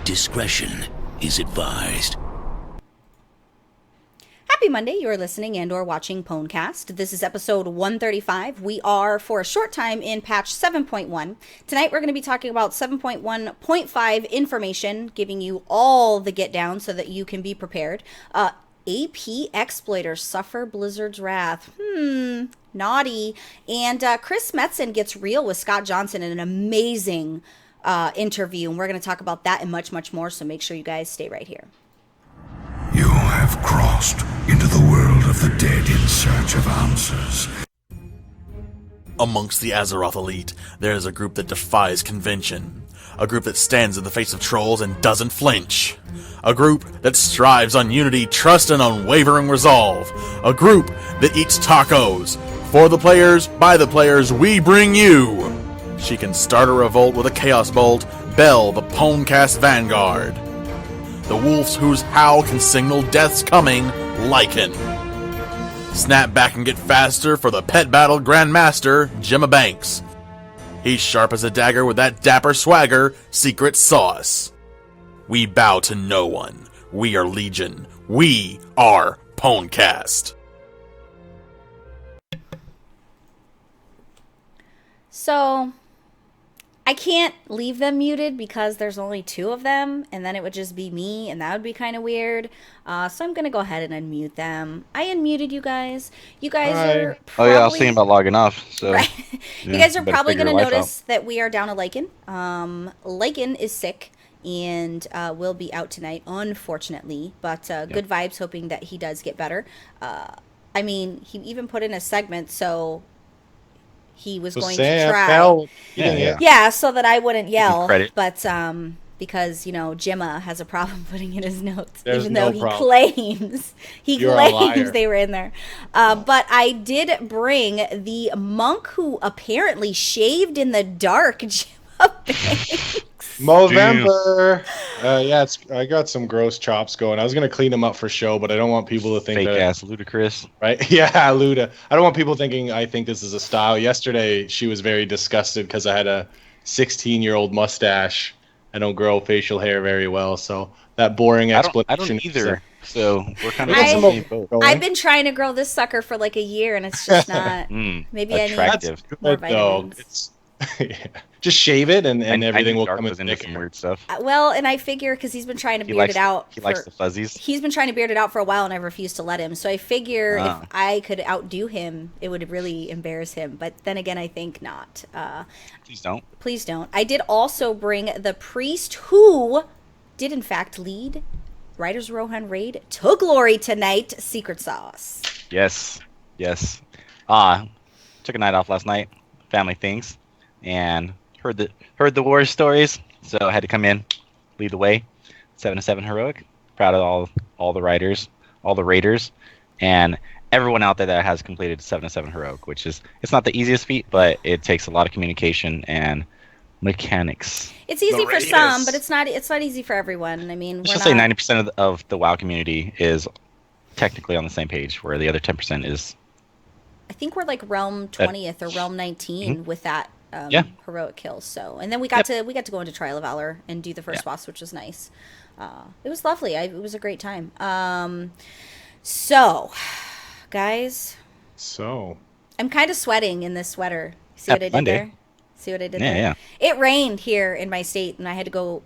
Discretion is advised. Happy Monday, you are listening and or watching PWNCAST. This is episode 135. We are, for a short time, in patch 7.1. Tonight we're going to be talking about 7.1.5 information, giving you all the get down so that you can be prepared. AP exploiters suffer Blizzard's wrath. Naughty. And Chris Metzen gets real with Scott Johnson in an amazing interview. And we're going to talk about that and much, much more. So make sure you guys stay right here. You have crossed into the world of the dead in search of answers. Amongst the Azeroth elite, there is a group that defies convention. A group that stands in the face of trolls and doesn't flinch. A group that strives on unity, trust, and unwavering resolve. A group that eats tacos. For the players, by the players, we bring you. She can start a revolt with a Chaos Bolt, Bell, the PWNCAST Vanguard. The wolves whose howl can signal death's coming, Lycan. Snap back and get faster for the pet battle Grandmaster, Gemma Banks. He's sharp as a dagger with that dapper swagger, Secret Sauce. We bow to no one. We are Legion. We are PWNCAST. So, I can't leave them muted because there's only two of them, and then it would just be me, and that would be kind of weird. So I'm going to go ahead and unmute them. I unmuted you guys. You guys are probably... Oh yeah, I was thinking about logging off. So right. yeah, you guys are probably going to your life notice that we are down a Lycan. Lycan is sick and will be out tonight, unfortunately. But good vibes, hoping that he does get better. I mean, he even put in a segment, so... He was going to try. Yeah, so that I wouldn't yell. But because, you know, Gemma has a problem putting in his notes. Even though he claims they were in there. But I did bring the monk who apparently shaved in the dark, Gemma Banks. Movember. I got some gross chops going. I was gonna clean them up for show, but I don't want people to think fake ass ludicrous. Right? Yeah, Luda. I don't want people thinking I think this is a style. Yesterday, she was very disgusted because I had a 16-year-old mustache. I don't grow facial hair very well, so that boring explanation. I don't either. So we're kind of. I've been trying to grow this sucker for like a year, and it's just not. Maybe attractive. I need more vitamins. Yeah. Just shave it and everything will come into some weird stuff. Well, and I figure because he's been trying to beard it out. He likes the fuzzies. He's been trying to beard it out for a while, and I refused to let him. So I figure if I could outdo him, it would really embarrass him. But then again, I think not. Please don't. Please don't. I did also bring the priest who did in fact lead Riders Rohan raid to glory tonight. Secret Sauce. Yes. Took a night off last night. Family things. And heard the war stories, so I had to come in, lead the way. 7-7 heroic. Proud of all the riders, all the raiders, and everyone out there that has completed 7-7 heroic, which is it's not the easiest feat, but it takes a lot of communication and mechanics. It's easy for some, but it's not easy for everyone. I mean, let's just say 90% of the WoW community is technically on the same page, where the other 10% is. I think we're like realm 20th or realm 19 with that. Heroic kills. So, and then we got to go into Trial of Valor and do the first boss, which was nice. It was lovely. It was a great time. So, guys. So. I'm kind of sweating in this sweater. See what I did there? See what I did there? Yeah. It rained here in my state, and I had to go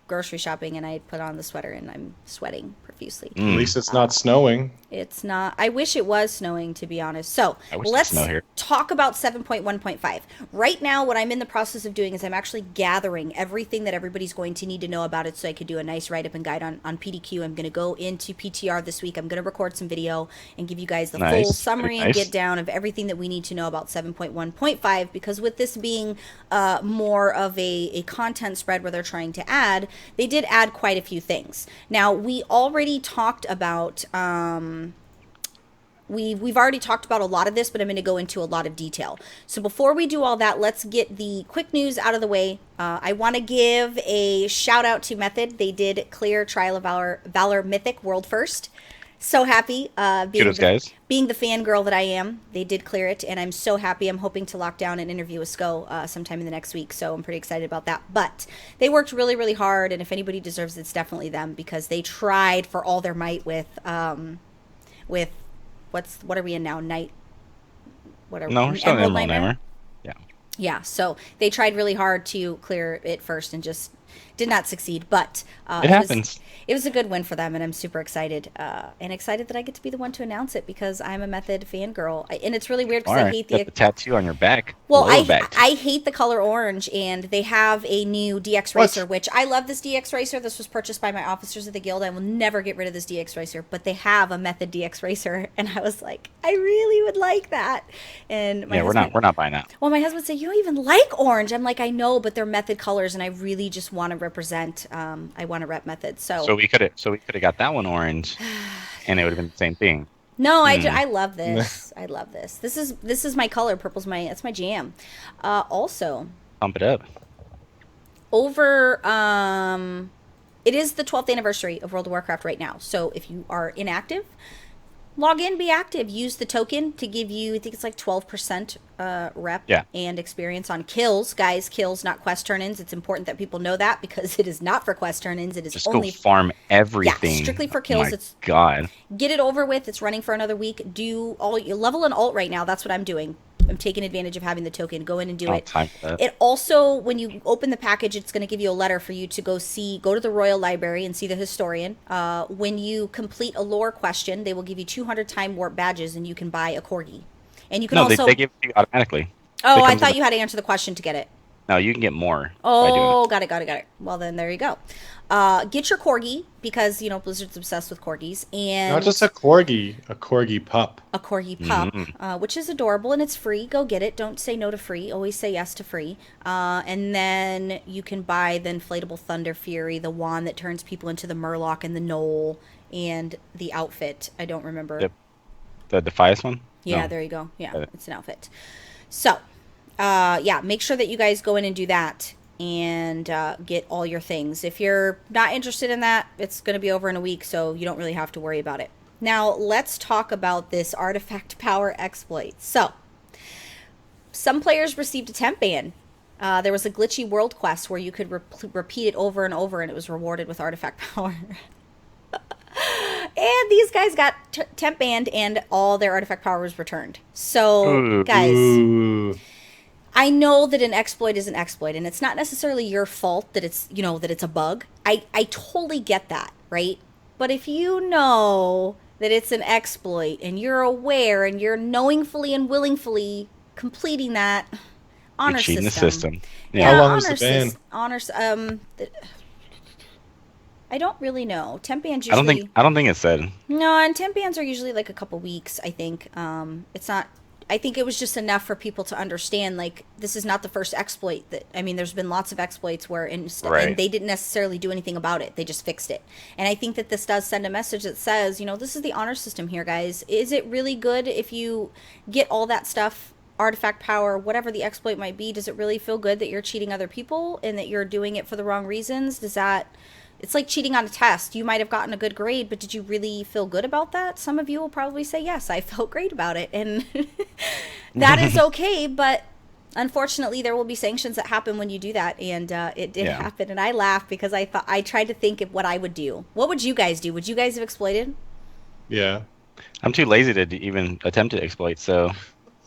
grocery shopping, and I put on the sweater, and I'm sweating profusely. At least it's not snowing. It's not. I wish it was snowing, to be honest. So let's talk about 7.1.5. Right now, what I'm in the process of doing is I'm actually gathering everything that everybody's going to need to know about it so I could do a nice write-up and guide on PDQ. I'm going to go into PTR this week. I'm going to record some video and give you guys the full summary and get down of everything that we need to know about 7.1.5, because with this being more of a content spread where they're trying to add, they did add quite a few things. Now, we already talked about... We've already talked about a lot of this, but I'm going to go into a lot of detail. So before we do all that, let's get the quick news out of the way. I want to give a shout out to Method. They did clear Trial of Valor Mythic World first. So happy. Kudos, guys. Being the fangirl that I am, they did clear it, and I'm so happy. I'm hoping to lock down an interview with SCO sometime in the next week, so I'm pretty excited about that. But they worked really, really hard, and if anybody deserves it, it's definitely them, because they tried for all their might with what are we in now? No, we're still in Emerald Nightmare. Yeah. Yeah, so they tried really hard to clear it first and just did not succeed, but it happens. It was a good win for them, and I'm super excited, and excited that I get to be the one to announce it, because I'm a Method fangirl, and it's really weird because I hate the tattoo on your back. Well, I hate the color orange, and they have a new DX Racer, which I love this DX Racer. This was purchased by my officers of the guild. I will never get rid of this DX Racer, but they have a Method DX Racer, and I was like, I really would like that. And we're not buying that. Well, my husband said, you don't even like orange. I'm like, I know, but they're Method colors, and I really just want to represent. I want to rep Method. So we could have got that one orange, and it would have been the same thing. No, I love this. I love this. This is my color. Purple's that's my jam. Also, pump it up. It is the 12th anniversary of World of Warcraft right now. So if you are inactive, log in, be active. Use the token to give you, I think it's like 12% rep and experience on kills. Guys, kills, not quest turn-ins. It's important that people know that, because it is not for quest turn-ins. It is just only go farm everything. Yeah, strictly for kills. God. Get it over with. It's running for another week. Do all you level and alt right now. That's what I'm doing. I'm taking advantage of having the token. Go in and do it. Time for that. It also, when you open the package, it's going to give you a letter for you to go to the Royal Library and see the historian. When you complete a lore question, they will give you 200 time warp badges, and you can buy a corgi. And you can they give it to you automatically. Oh, I thought you had to answer the question to get it. No, you can get more. Oh, got it. Well, then there you go. Get your corgi, because Blizzard's obsessed with corgis, and not just a corgi pup. A corgi pup, which is adorable, and it's free. Go get it. Don't say no to free. Always say yes to free. And then you can buy the inflatable Thunder Fury, the wand that turns people into the Murloc and the Knoll, and the outfit. I don't remember. The Defias one? Yeah, No. there you go. Yeah, it's an outfit. So, make sure that you guys go in and do that, and get all your things. If you're not interested in that, it's going to be over in a week, so you don't really have to worry about it. Now, let's talk about this artifact power exploit. So, some players received a temp ban. There was a glitchy world quest where you could repeat it over and over, and it was rewarded with artifact power. And these guys got temp banned, and all their artifact power was returned. So, guys, I know that an exploit is an exploit, and it's not necessarily your fault that it's, that it's a bug. I totally get that, right? But if you know that it's an exploit, and you're aware, and you're knowingly and willingly completing that honor system. The system. Yeah. How long was the ban? I don't really know. Temp bans usually... I don't think it said. No, and temp bans are usually like a couple weeks, I think. It's not... I think it was just enough for people to understand, like, this is not the first exploit that... I mean, there's been lots of exploits where... And they didn't necessarily do anything about it. They just fixed it. And I think that this does send a message that says, this is the honor system here, guys. Is it really good if you get all that stuff, artifact power, whatever the exploit might be? Does it really feel good that you're cheating other people and that you're doing it for the wrong reasons? Does that... It's like cheating on a test. You might have gotten a good grade, but did you really feel good about that? Some of you will probably say, yes, I felt great about it. And that is okay, but unfortunately there will be sanctions that happen when you do that. And it did happen. And I laughed because I tried to think of what I would do. What would you guys do? Would you guys have exploited? Yeah. I'm too lazy to even attempt to exploit, so...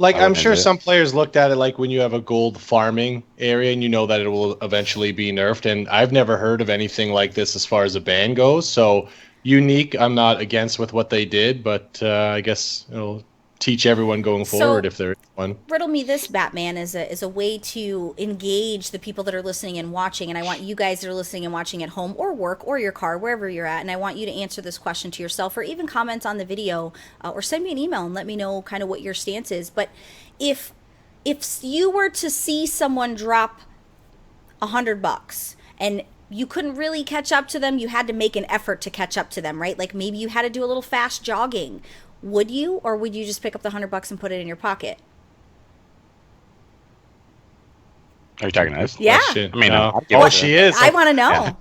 I'm sure some players looked at it like when you have a gold farming area and you know that it will eventually be nerfed. And I've never heard of anything like this as far as a ban goes. So unique, I'm not against with what they did, but I guess it'll teach everyone going forward if there is one. Riddle me this, Batman, is a way to engage the people that are listening and watching. And I want you guys that are listening and watching at home or work or your car, wherever you're at. And I want you to answer this question to yourself, or even comment on the video, or send me an email and let me know kind of what your stance is. But if you were to see someone drop $100 and you couldn't really catch up to them, you had to make an effort to catch up to them, right? Like maybe you had to do a little fast jogging. Would you, or would you just pick up the $100 and put it in your pocket? Are you talking to us? Yeah. Question. I mean, no. she is. I want to know. Yeah.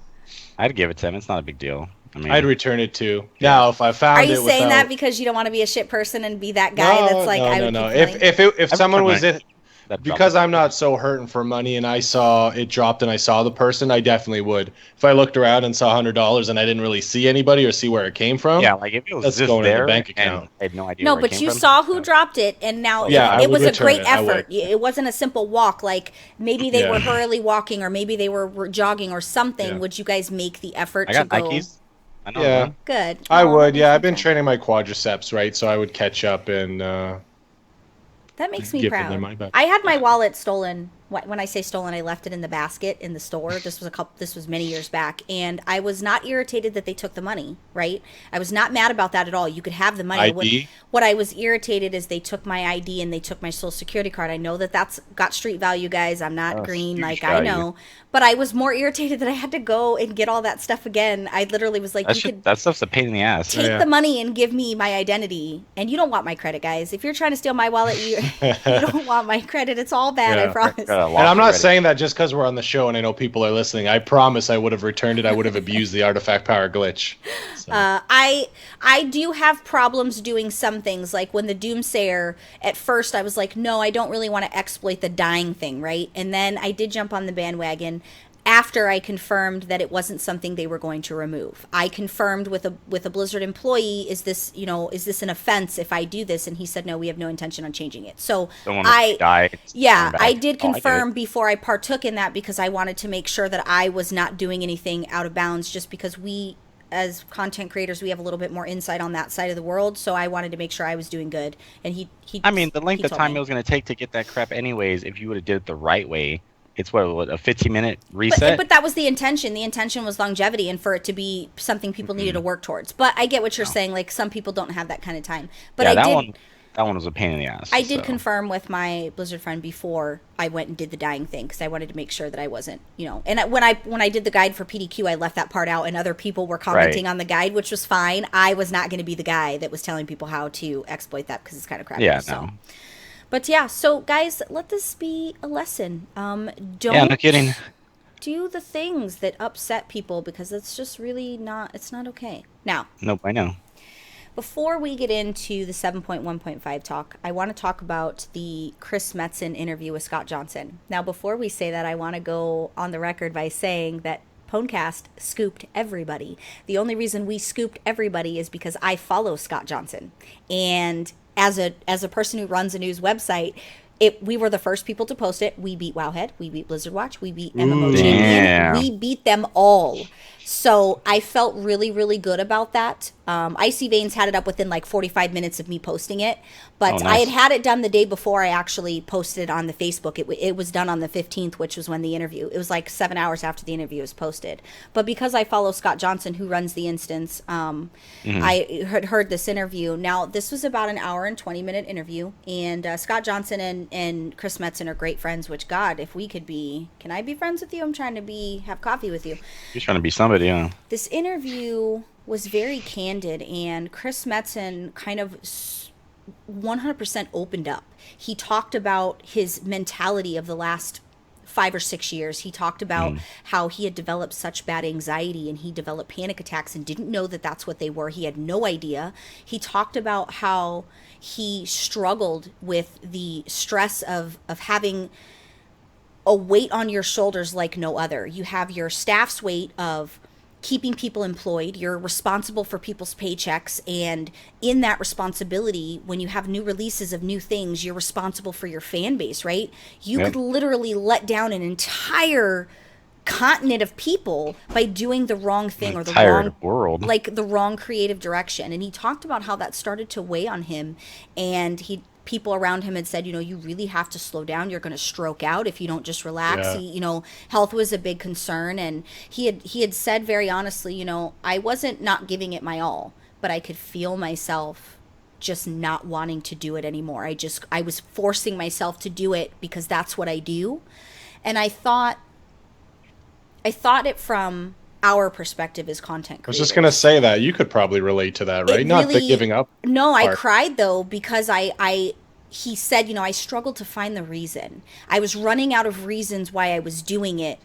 I'd give it to him. It's not a big deal. I mean, I'd return it too. Now, if I found Are it you saying without... that because you don't want to be a shit person and be that guy that's like, I would no. keep the money? If someone was it, that because dropped I'm not so hurting for money, and I saw it dropped, and I saw the person, I definitely would. If I looked around and saw $100 and I didn't really see anybody or see where it came from, Yeah, like if it was that's just going in the there bank and account. I had no idea. No, where it but came you from, saw who dropped it, and now Yeah, I it would was a return great it. I would. effort. It wasn't a simple walk. Like maybe they Yeah. were hurriedly walking, or maybe they were jogging or something. Yeah. Would you guys make the effort I got to go? Nikes. I know. Yeah. man. Good. I Oh, that would. makes Yeah, me I've been proud. training my quadriceps, right? So I would catch up and That makes me give them proud. their money back. I had my wallet stolen. When I say stolen, I left it in the basket in the store. This was many years back, and I was not irritated that they took the money. Right? I was not mad about that at all. You could have the money. ID? What I was irritated is they took my ID and they took my social security card. I know that's got street value, guys. I'm not green, huge like I value. know, but I was more irritated that I had to go and get all that stuff again. I literally was like, That stuff's a pain in the ass. take the money and give me my identity. And you don't want my credit, guys. If you're trying to steal my wallet, you don't want my credit. It's all bad, I Yeah. promise. And I'm not saying that just because we're on the show and I know people are listening. I promise I would have returned it. I would have abused the artifact power glitch. So. I do have problems doing some things, like when the Doomsayer, at first I was like, no, I don't really want to exploit the dying thing, right? And then I did jump on the bandwagon after I confirmed that it wasn't something they were going to remove. I confirmed with a Blizzard employee, is this an offense if I do this? And he said, no, we have no intention on changing it. So I did confirm before I partook in that, because I wanted to make sure that I was not doing anything out of bounds, just because we, as content creators, we have a little bit more insight on that side of the world. So I wanted to make sure I was doing good. And he I mean, the length he of told time me. it was going to take to get that crap anyways, if you would have did it the right way, it's what a 15-minute reset? But that was the intention. The intention was longevity and for it to be something people needed to work towards. But I get what you're saying. Like, some people don't have that kind of time. But yeah, that one was a pain in the ass. I did confirm with my Blizzard friend before I went and did the dying thing, because I wanted to make sure that I wasn't, And when I did the guide for PDQ, I left that part out, and other people were commenting on the guide, which was fine. I was not going to be the guy that was telling people how to exploit that, because it's kind of crappy. Yeah, so. no. But yeah, so guys, let this be a lesson. Don't Yeah, no kidding. do the things that upset people, because it's just really it's not okay. Now, Nope, I know. before we get into the 7.1.5 talk, I want to talk about the Chris Metzen interview with Scott Johnson. Now, before we say that, I want to go on the record by saying that PWNCAST scooped everybody. The only reason we scooped everybody is because I follow Scott Johnson. And as a person who runs a news website, we were the first people to post it. We beat Wowhead, we beat Blizzard Watch, we beat MMO Champion, we beat them all. So I felt really, really good about that. Icy Veins had it up within like 45 minutes of me posting it, but I had it done the day before I actually posted it on the Facebook. It was done on the 15th, which was when the interview. It was like 7 hours after the interview was posted. But because I follow Scott Johnson, who runs the instance, I had heard this interview. Now, this was about an hour and 20-minute interview, and Scott Johnson and Chris Metzen are great friends, which, God, if we could be... Can I be friends with you? I'm trying to have coffee with you. You're trying to be somebody, huh? This interview was very candid, and Chris Metzen kind of 100% opened up. He talked about his mentality of the last 5 or 6 years. He talked about how he had developed such bad anxiety, and he developed panic attacks and didn't know that that's what they were. He had no idea. He talked about how he struggled with the stress of having a weight on your shoulders like no other. You have your staff's weight of keeping people employed. You're responsible for people's paychecks, and in that responsibility, when you have new releases of new things, you're responsible for your fan base, right? You could literally let down an entire continent of people by doing the wrong thing, or the wrong world, like the wrong creative direction. And he talked about how that started to weigh on him, and people around him had said, you really have to slow down. You're going to stroke out if you don't just relax. Yeah. Health was a big concern. And he had said very honestly, I wasn't not giving it my all, but I could feel myself just not wanting to do it anymore. I was forcing myself to do it because that's what I do. And I thought it from our perspective as content creators. I was just going to say that. You could probably relate to that, right? Not the giving up. No, part. I cried, though, because he said, I struggled to find the reason. I was running out of reasons why I was doing it,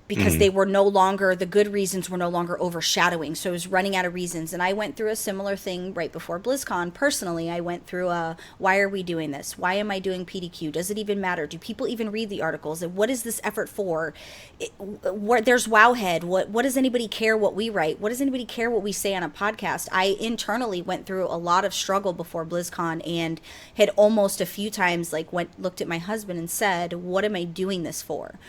because they were no longer, the good reasons were no longer overshadowing. So I was running out of reasons. And I went through a similar thing right before BlizzCon. Personally, I went through why are we doing this? Why am I doing PDQ? Does it even matter? Do people even read the articles? And what is this effort for? There's Wowhead. What does anybody care what we write? What does anybody care what we say on a podcast? I internally went through a lot of struggle before BlizzCon and had almost a few times looked at my husband and said, what am I doing this for?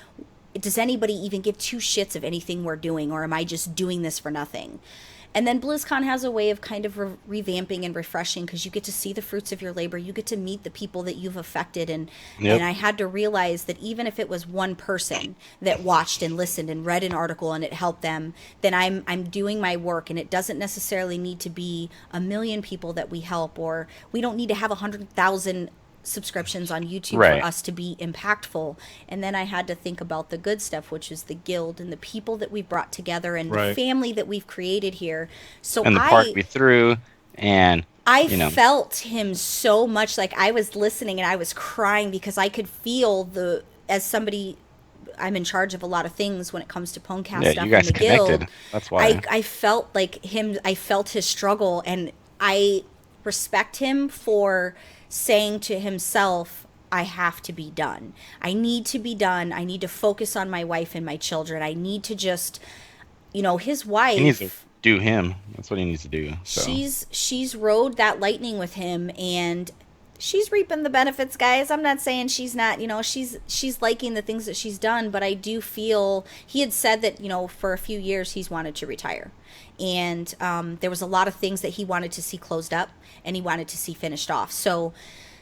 Does anybody even give two shits of anything we're doing, or am I just doing this for nothing? And then BlizzCon has a way of kind of revamping and refreshing, because you get to see the fruits of your labor. You get to meet the people that you've affected. And I had to realize that even if it was one person that watched and listened and read an article and it helped them, then I'm doing my work. And it doesn't necessarily need to be 1 million people that we help, or we don't need to have 100,000 subscriptions on YouTube for us to be impactful. And then I had to think about the good stuff, which is the guild and the people that we've brought together and the family that we've created here. So and the park we threw, and I felt him so much. Like, I was listening and I was crying because I could feel as somebody, I'm in charge of a lot of things when it comes to PWNCAST stuff you guys in the connected. guild. That's why I felt like him. I felt his struggle, and I respect him for saying to himself, I have to be done. I need to be done. I need to focus on my wife and my children. I need to just, his wife. He needs to do him. That's what he needs to do. So. She's rode that lightning with him, and she's reaping the benefits, guys. I'm not saying she's not, she's liking the things that she's done, but I do feel he had said that, for a few years he's wanted to retire. And there was a lot of things that he wanted to see closed up and he wanted to see finished off. So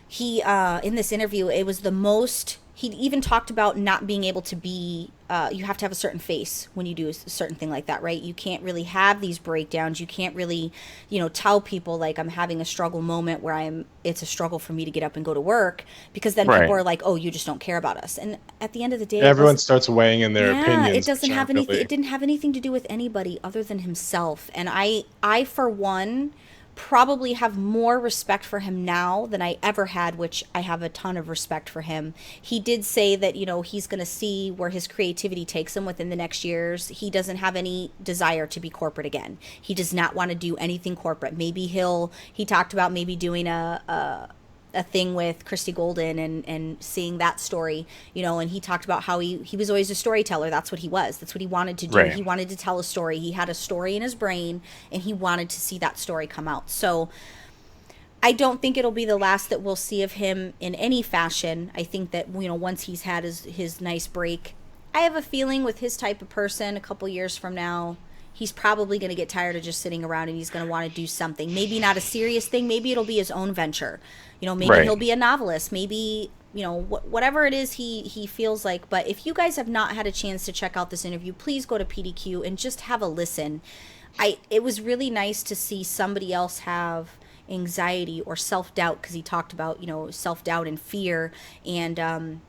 he, in this interview, it was the most, he even talked about not being able to be, you have to have a certain face when you do a certain thing like that, right? You can't really have these breakdowns. You can't really, tell people like I'm having a struggle moment where it's a struggle for me to get up and go to work, because then people are like, oh, you just don't care about us. And at the end of the day, everyone starts weighing in their opinions. It doesn't have anything. It didn't have anything to do with anybody other than himself. And I for one, probably have more respect for him now than I ever had, which I have a ton of respect for him. He did say that, he's going to see where his creativity takes him within the next years. He doesn't have any desire to be corporate again. He does not want to do anything corporate. Maybe he talked about maybe doing a thing with Christy Golden and seeing that story, and he talked about how he was always a storyteller. That's what he was. That's what he wanted to do. He wanted to tell a story. He had a story in his brain, and he wanted to see that story come out. So I don't think it'll be the last that we'll see of him in any fashion. I think that, once he's had his nice break, I have a feeling with his type of person, a couple years from now, he's probably going to get tired of just sitting around, and he's going to want to do something. Maybe not a serious thing. Maybe it'll be his own venture. Maybe he'll be a novelist. Maybe, whatever it is he feels like. But if you guys have not had a chance to check out this interview, please go to PDQ and just have a listen. It was really nice to see somebody else have anxiety or self-doubt, because he talked about, self-doubt and fear. And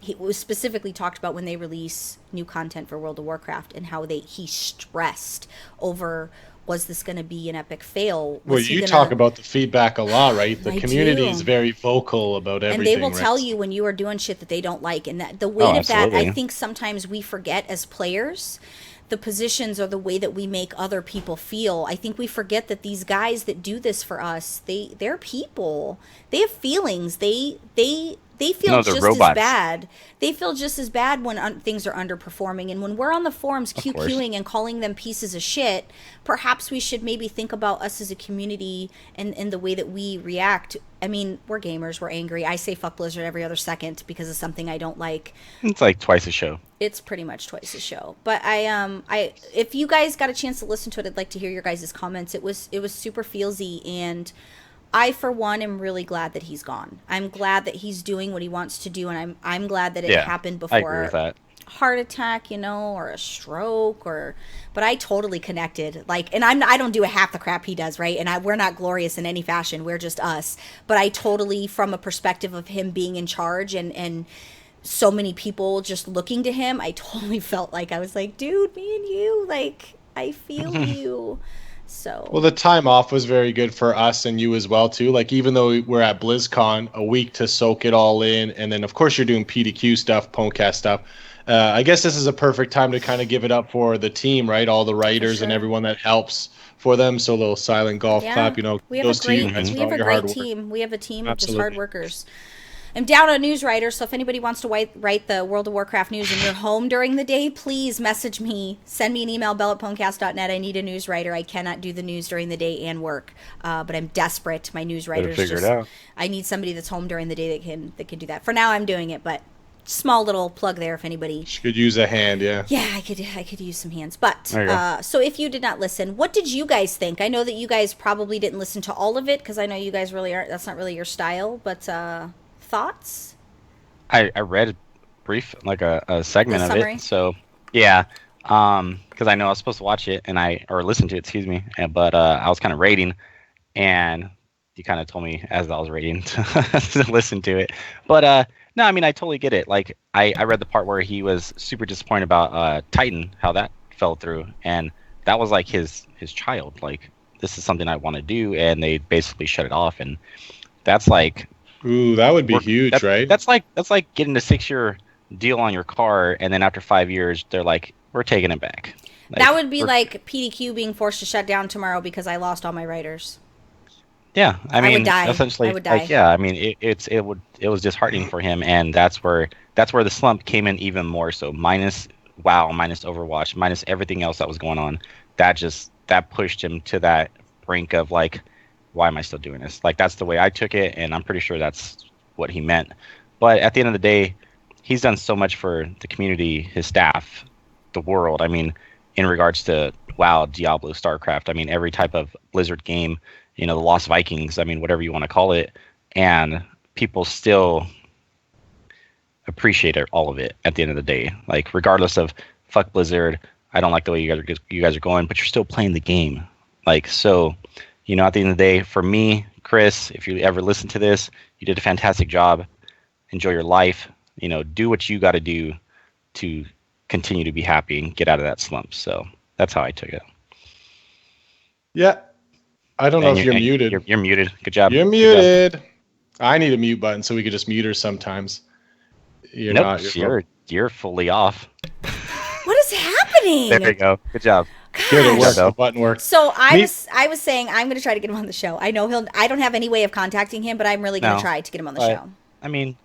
he was specifically talked about when they release new content for World of Warcraft and how he stressed over, was this going to be an epic fail? Well, you talk about the feedback a lot, right? The community is very vocal about everything. And they will tell you when you are doing shit that they don't like. And that the weight of that, I think sometimes we forget as players, the positions or the way that we make other people feel. I think we forget that these guys that do this for us, they're people. They have feelings. They feel just as bad. They feel just as bad when things are underperforming. And when we're on the forums QQing and calling them pieces of shit, perhaps we should maybe think about us as a community and the way that we react. I mean, we're gamers. We're angry. I say fuck Blizzard every other second because of something I don't like. It's like twice a show. It's pretty much twice a show. But I if you guys got a chance to listen to it, I'd like to hear your guys' comments. It was super feelsy, and I, for one, am really glad that he's gone. I'm glad that he's doing what he wants to do, and I'm glad that it happened before I agree with that. Heart attack, or a stroke, but I totally connected. And I don't do half the crap he does, right? And we're not glorious in any fashion. We're just us. But I totally, from a perspective of him being in charge and so many people just looking to him, I totally felt like I was like, dude, me and you, I feel you. So well, the time off was very good for us and you as well too. Even though we're at BlizzCon, a week to soak it all in, and then of course you're doing PDQ stuff, PWNCAST stuff, I guess this is a perfect time to kind of give it up for the team, right? All the writers and everyone that helps for them. So a little silent golf clap, you know. We have a great team. We have a team of just hard workers. I'm down a news writer, so if anybody wants to write the World of Warcraft news and you're home during the day, please message me. Send me an email, bell@PWNCAST.net. I need a news writer. I cannot do the news during the day and work, but I'm desperate. My news writers figure it out. I need somebody that's home during the day that can do that. For now, I'm doing it, but small little plug there if anybody. She could use a hand, yeah. Yeah, I could use some hands. But so if you did not listen, what did you guys think? I know that you guys probably didn't listen to all of it because I know you guys really aren't. That's not really your style, but. Thoughts? I read brief, like a segment of it. So yeah, because I know I was supposed to watch it or listen to it, excuse me. But I was kind of rating, and you kind of told me as I was rating to listen to it. But no, I mean I totally get it. Like I read the part where he was super disappointed about Titan, how that fell through, and that was like his child. Like this is something I want to do, and they basically shut it off, and that's like. Ooh, that would be huge, right? That's like getting a 6-year deal on your car, and then after 5 years, they're like, "We're taking it back." Like, that would be like PDQ being forced to shut down tomorrow because I lost all my writers. Yeah, I mean, would die. essentially, I would die. like, yeah, I mean, it was disheartening for him, and that's where the slump came in even more so. Minus WoW, minus Overwatch, minus everything else that was going on, that pushed him to that brink of like. Why am I still doing this? Like that's the way I took it, and I'm pretty sure that's what he meant. But at the end of the day, he's done so much for the community, his staff, the world. I mean, in regards to WoW, Diablo, StarCraft. I mean, every type of Blizzard game. You know, the Lost Vikings. I mean, whatever you want to call it, and people still appreciate all of it at the end of the day. Like regardless of fuck Blizzard, I don't like the way you guys are going, but you're still playing the game. Like so. You know, at the end of the day, for me, Chris, if you ever listen to this, you did a fantastic job. Enjoy your life. You know, do what you got to do to continue to be happy and get out of that slump. So that's how I took it. Yeah. I don't know if you're muted. You're muted. Good job. You're muted. Job. I need a mute button so we could just mute her sometimes. You're not. You're fully off. What is happening? There we go. Good job. Good, it worked. The button worked. So I was saying I'm going to try to get him on the show. I know I don't have any way of contacting him, but I'm really going to try to get him on the show. I mean,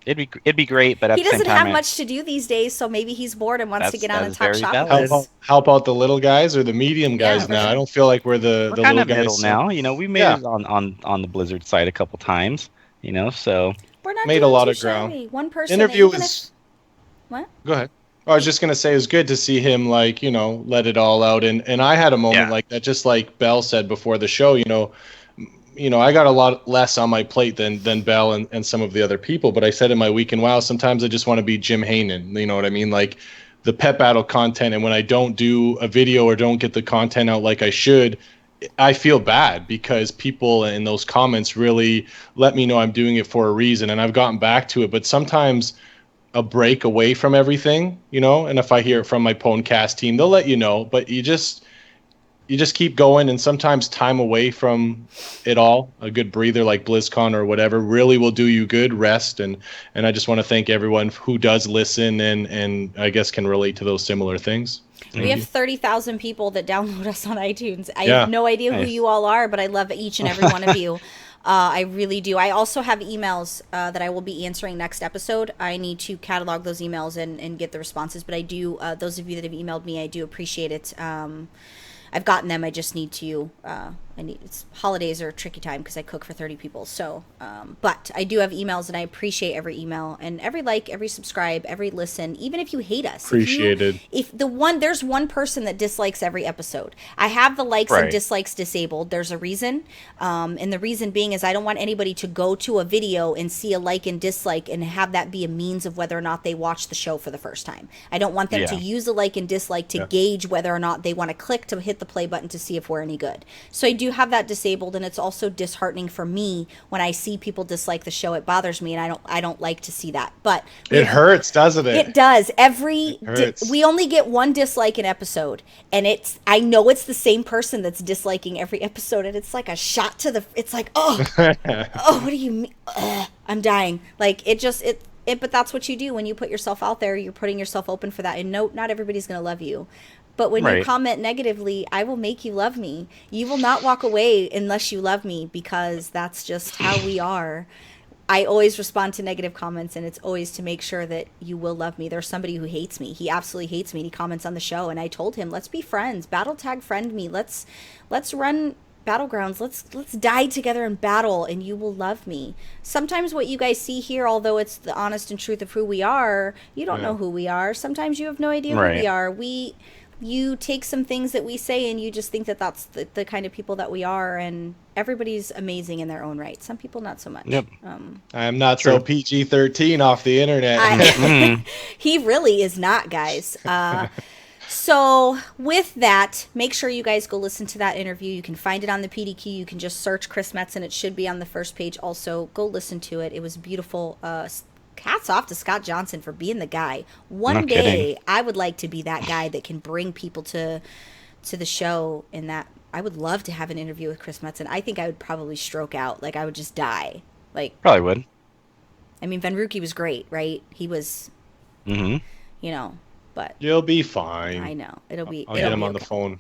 it'd be great, but at the same time, he doesn't have much to do these days, so maybe he's bored and wants to get on and talk shop. Help out the little guys or the medium guys now. Sure. I don't feel like we're the little kind of guys middle now. You know, we made it on the Blizzard side a couple times. You know, so we're not made a lot of ground. Shabby. One person interview was. What? Go ahead. I was just going to say it was good to see him, like, you know, let it all out. And I had a moment like that, just like Bell said before the show, you know, I got a lot less on my plate than Bell and some of the other people. But I said in my week in WoW, sometimes I just want to be Jim Haynen. You know what I mean? Like the pet battle content. And when I don't do a video or don't get the content out like I should, I feel bad because people in those comments really let me know I'm doing it for a reason. And I've gotten back to it. But sometimes a break away from everything, you know, and if I hear it from my PWNCAST team, they'll let you know, but you just keep going, and sometimes time away from it all, a good breather like BlizzCon or whatever, really will do you good. Rest, and I just want to thank everyone who does listen and I guess can relate to those similar things. We have 30,000 people that download us on iTunes. I have no idea who you all are, but I love each and every one of you. I really do. I also have emails that I will be answering next episode. I need to catalog those emails and get the responses. But I do, those of you that have emailed me, I do appreciate it. I've gotten them. I just need to. Holidays are a tricky time because I cook for 30 people. So, but I do have emails, and I appreciate every email and every like, every subscribe, every listen. Even if you hate us, appreciated. There's one person that dislikes every episode. I have the likes and dislikes disabled. There's a reason, and the reason being is I don't want anybody to go to a video and see a like and dislike and have that be a means of whether or not they watch the show for the first time. I don't want them to use a like and dislike to gauge whether or not they want to click to hit the play button to see if we're any good. So I do have that disabled, and it's also disheartening for me when I see people dislike the show. It bothers me, and I don't like to see that. But it hurts, doesn't it? It does. We only get one dislike an episode, and I know it's the same person that's disliking every episode, and it's like a shot to the. It's like, oh, what do you mean? I'm dying. Like it But that's what you do when you put yourself out there. You're putting yourself open for that. And no, not everybody's going to love you. But when you comment negatively, I will make you love me. You will not walk away unless you love me, because that's just how we are. I always respond to negative comments, and it's always to make sure that you will love me. There's somebody who hates me. He absolutely hates me, and he comments on the show. And I told him, let's be friends. Battle tag friend me. Let's run Battlegrounds. Let's die together in battle, and you will love me. Sometimes what you guys see here, although it's the honest and truth of who we are, you don't know who we are. Sometimes you have no idea who we are. You take some things that we say and you just think that that's the kind of people that we are, and everybody's amazing in their own right. Some people not so much. Yep. I'm not so PG-13 off the internet. He really is not, guys. So with that, make sure you guys go listen to that interview. You can find it on the PDQ. You can just search Chris Metzen. It should be on the first page also. Go listen to it. It was beautiful. Hats off to Scott Johnson for being the guy. One day, I would like to be that guy that can bring people to the show, and that I would love to have an interview with Chris Metzen. I think I would probably stroke out. Like, I would just die. Like, probably would. I mean, Van Ruki was great, right? He was, you know, but You'll be fine. I know. I'll get him on the phone.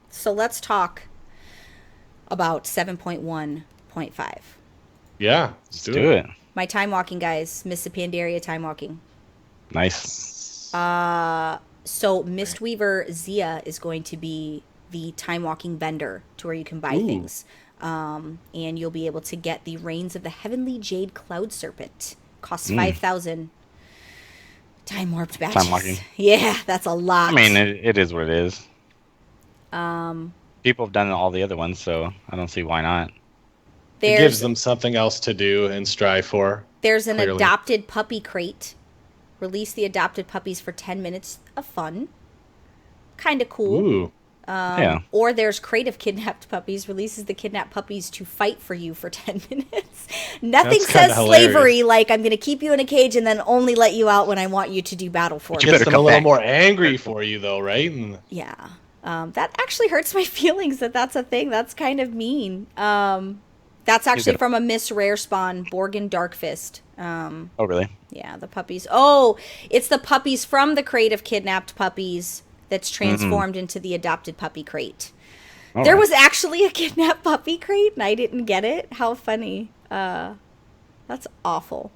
So let's talk about 7.1.5. Yeah, let's do it. My time walking, guys. Miss Pandaria time walking. Nice. So Mistweaver Zia is going to be the time walking vendor to where you can buy things. And you'll be able to get the Reigns of the Heavenly Jade Cloud Serpent. Costs 5,000 time warped badges. Time walking. Yeah, that's a lot. I mean, it is what it is. People have done all the other ones, so I don't see why not. It gives them something else to do and strive for. There's an adopted puppy crate. Release the adopted puppies for 10 minutes of fun. Kind of cool. Ooh. Or there's crate of kidnapped puppies. Releases the kidnapped puppies to fight for you for 10 minutes. Nothing says slavery like I'm going to keep you in a cage and then only let you out when I want you to do battle for me. It gets them a little more angry for you, though, right? Yeah. That actually hurts my feelings that's a thing. That's kind of mean. That's actually from a Miss Rare Spawn, Borgin Darkfist. Oh, really? Yeah, the puppies. Oh, it's the puppies from the crate of kidnapped puppies that's transformed into the adopted puppy crate. There was actually a kidnapped puppy crate, and I didn't get it. How funny. That's awful.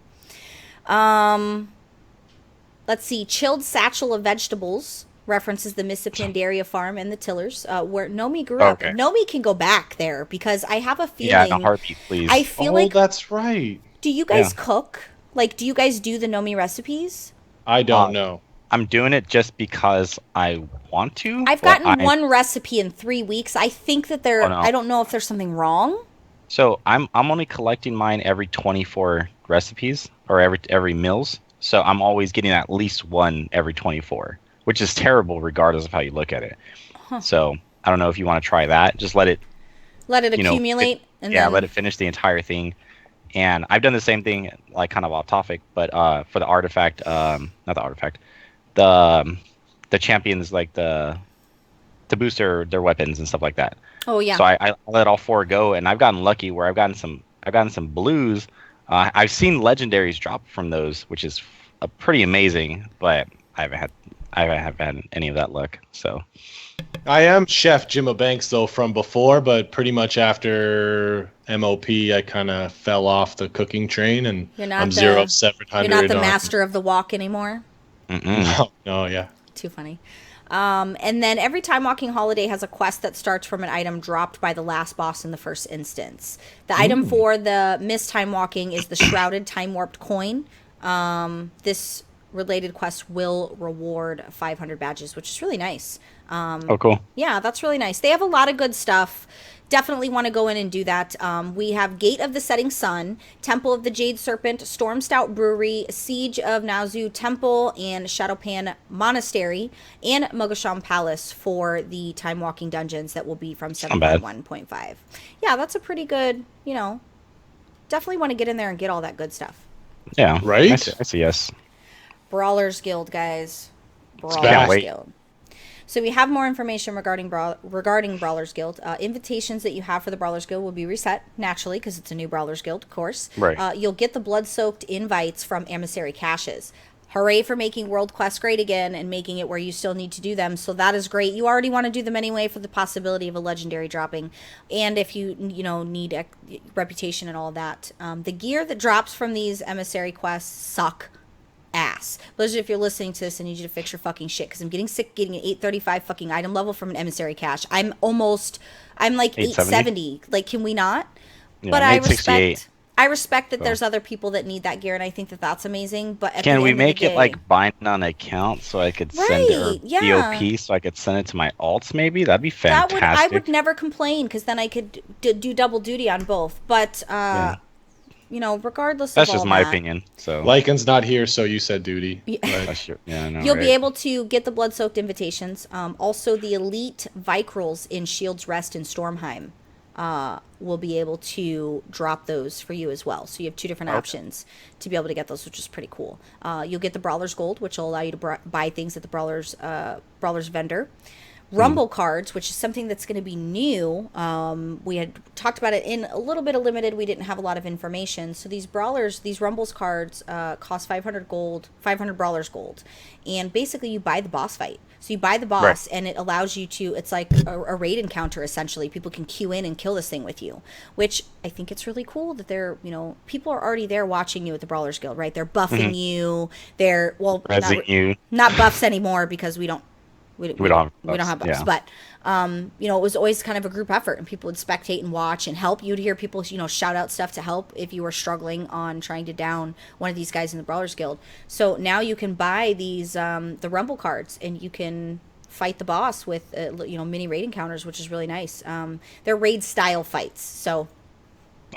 Let's see. Chilled Satchel of Vegetables references the Miss Pandaria farm and the Tillers, where Nomi grew up. Nomi can go back there, because I have a feeling... Yeah, in a heartbeat, please. I feel like... that's right. Do you guys cook? Like, do you guys do the Nomi recipes? I don't know. I'm doing it just because I want to. I've gotten one recipe in 3 weeks. I think that I don't know if there's something wrong. So I'm only collecting mine every 24 recipes, or every meals. So I'm always getting at least one every 24. Which is terrible regardless of how you look at it. So I don't know if you want to try that. Just let it accumulate. Let it finish the entire thing. And I've done the same thing, like kind of off topic, but for the artifact, not the artifact, the champions, like to boost their weapons and stuff like that. Oh yeah. So I let all 4 go, and I've gotten lucky where I've gotten some blues. I've seen legendaries drop from those, which is pretty amazing, but I haven't had any of that luck. So I am Chef Jim Banks, though, from before, but pretty much after MOP, I kind of fell off the cooking train, and I'm 0 of 700. You're not the master of the wok anymore? No, yeah. Too funny. And then every time walking holiday has a quest that starts from an item dropped by the last boss in the first instance. The item for the Miss Time Walking is the Shrouded Time Warped Coin. This related quest will reward 500 badges, which is really nice. Cool. Yeah, that's really nice. They have a lot of good stuff. Definitely want to go in and do that. We have Gate of the Setting Sun, Temple of the Jade Serpent, Storm Stout Brewery, Siege of Nazu Temple, and Shadowpan Monastery, and Mogasham Palace for the time walking dungeons that will be from 7.1.5. Yeah, that's a pretty good, definitely want to get in there and get all that good stuff. Yeah, right? I see, yes. Brawlers Guild, guys. Brawlers Guild. So we have more information regarding Brawlers Guild. Invitations that you have for the Brawlers Guild will be reset naturally because it's a new Brawlers Guild, of course. Right. You'll get the blood-soaked invites from emissary caches. Hooray for making World Quest great again and making it where you still need to do them. So that is great. You already want to do them anyway for the possibility of a legendary dropping. And if you need reputation and all that. The gear that drops from these emissary quests suck ass. Blizzard, if you're listening to this, I need you to fix your fucking shit because I'm getting sick getting an 835 fucking item level from an emissary cache. I'm like 870. Like, can we not? Yeah, but I'm I 868. respect that there's other people that need that gear, and I think that that's amazing. But at Can the we end of the make it day- like bind on account so I could send Right, it, or yeah. BOP so I could send it to my alts? Maybe that'd be I fantastic. would never complain because then I could do double duty on both. But regardless That's of just all my that, opinion. So Lycan's not here, so you said duty. that's your, yeah, I know, You'll be right? able to get the blood-soaked invitations. Also, the elite Vicruals in Shield's Rest and Stormheim will be able to drop those for you as well. So you have two different options to be able to get those, which is pretty cool. You'll get the Brawlers Gold, which will allow you to buy things at the Brawlers vendor. Rumble cards, which is something that's going to be new. We had talked about it in a little bit of limited. We didn't have a lot of information. So these Rumbles cards cost 500 gold, 500 Brawlers gold. And basically you buy the boss fight. So you buy the boss and it allows you to, it's like a raid encounter essentially. People can queue in and kill this thing with you, which I think it's really cool that they're, people are already there watching you at the Brawlers Guild, right? They're buffing you. They're, you. not buffs anymore because we don't have buffs, yeah. but it was always kind of a group effort, and people would spectate and watch and help. You'd hear people, shout out stuff to help if you were struggling on trying to down one of these guys in the Brawlers Guild. So now you can buy these the Rumble cards, and you can fight the boss with mini raid encounters, which is really nice. They're raid style fights, so.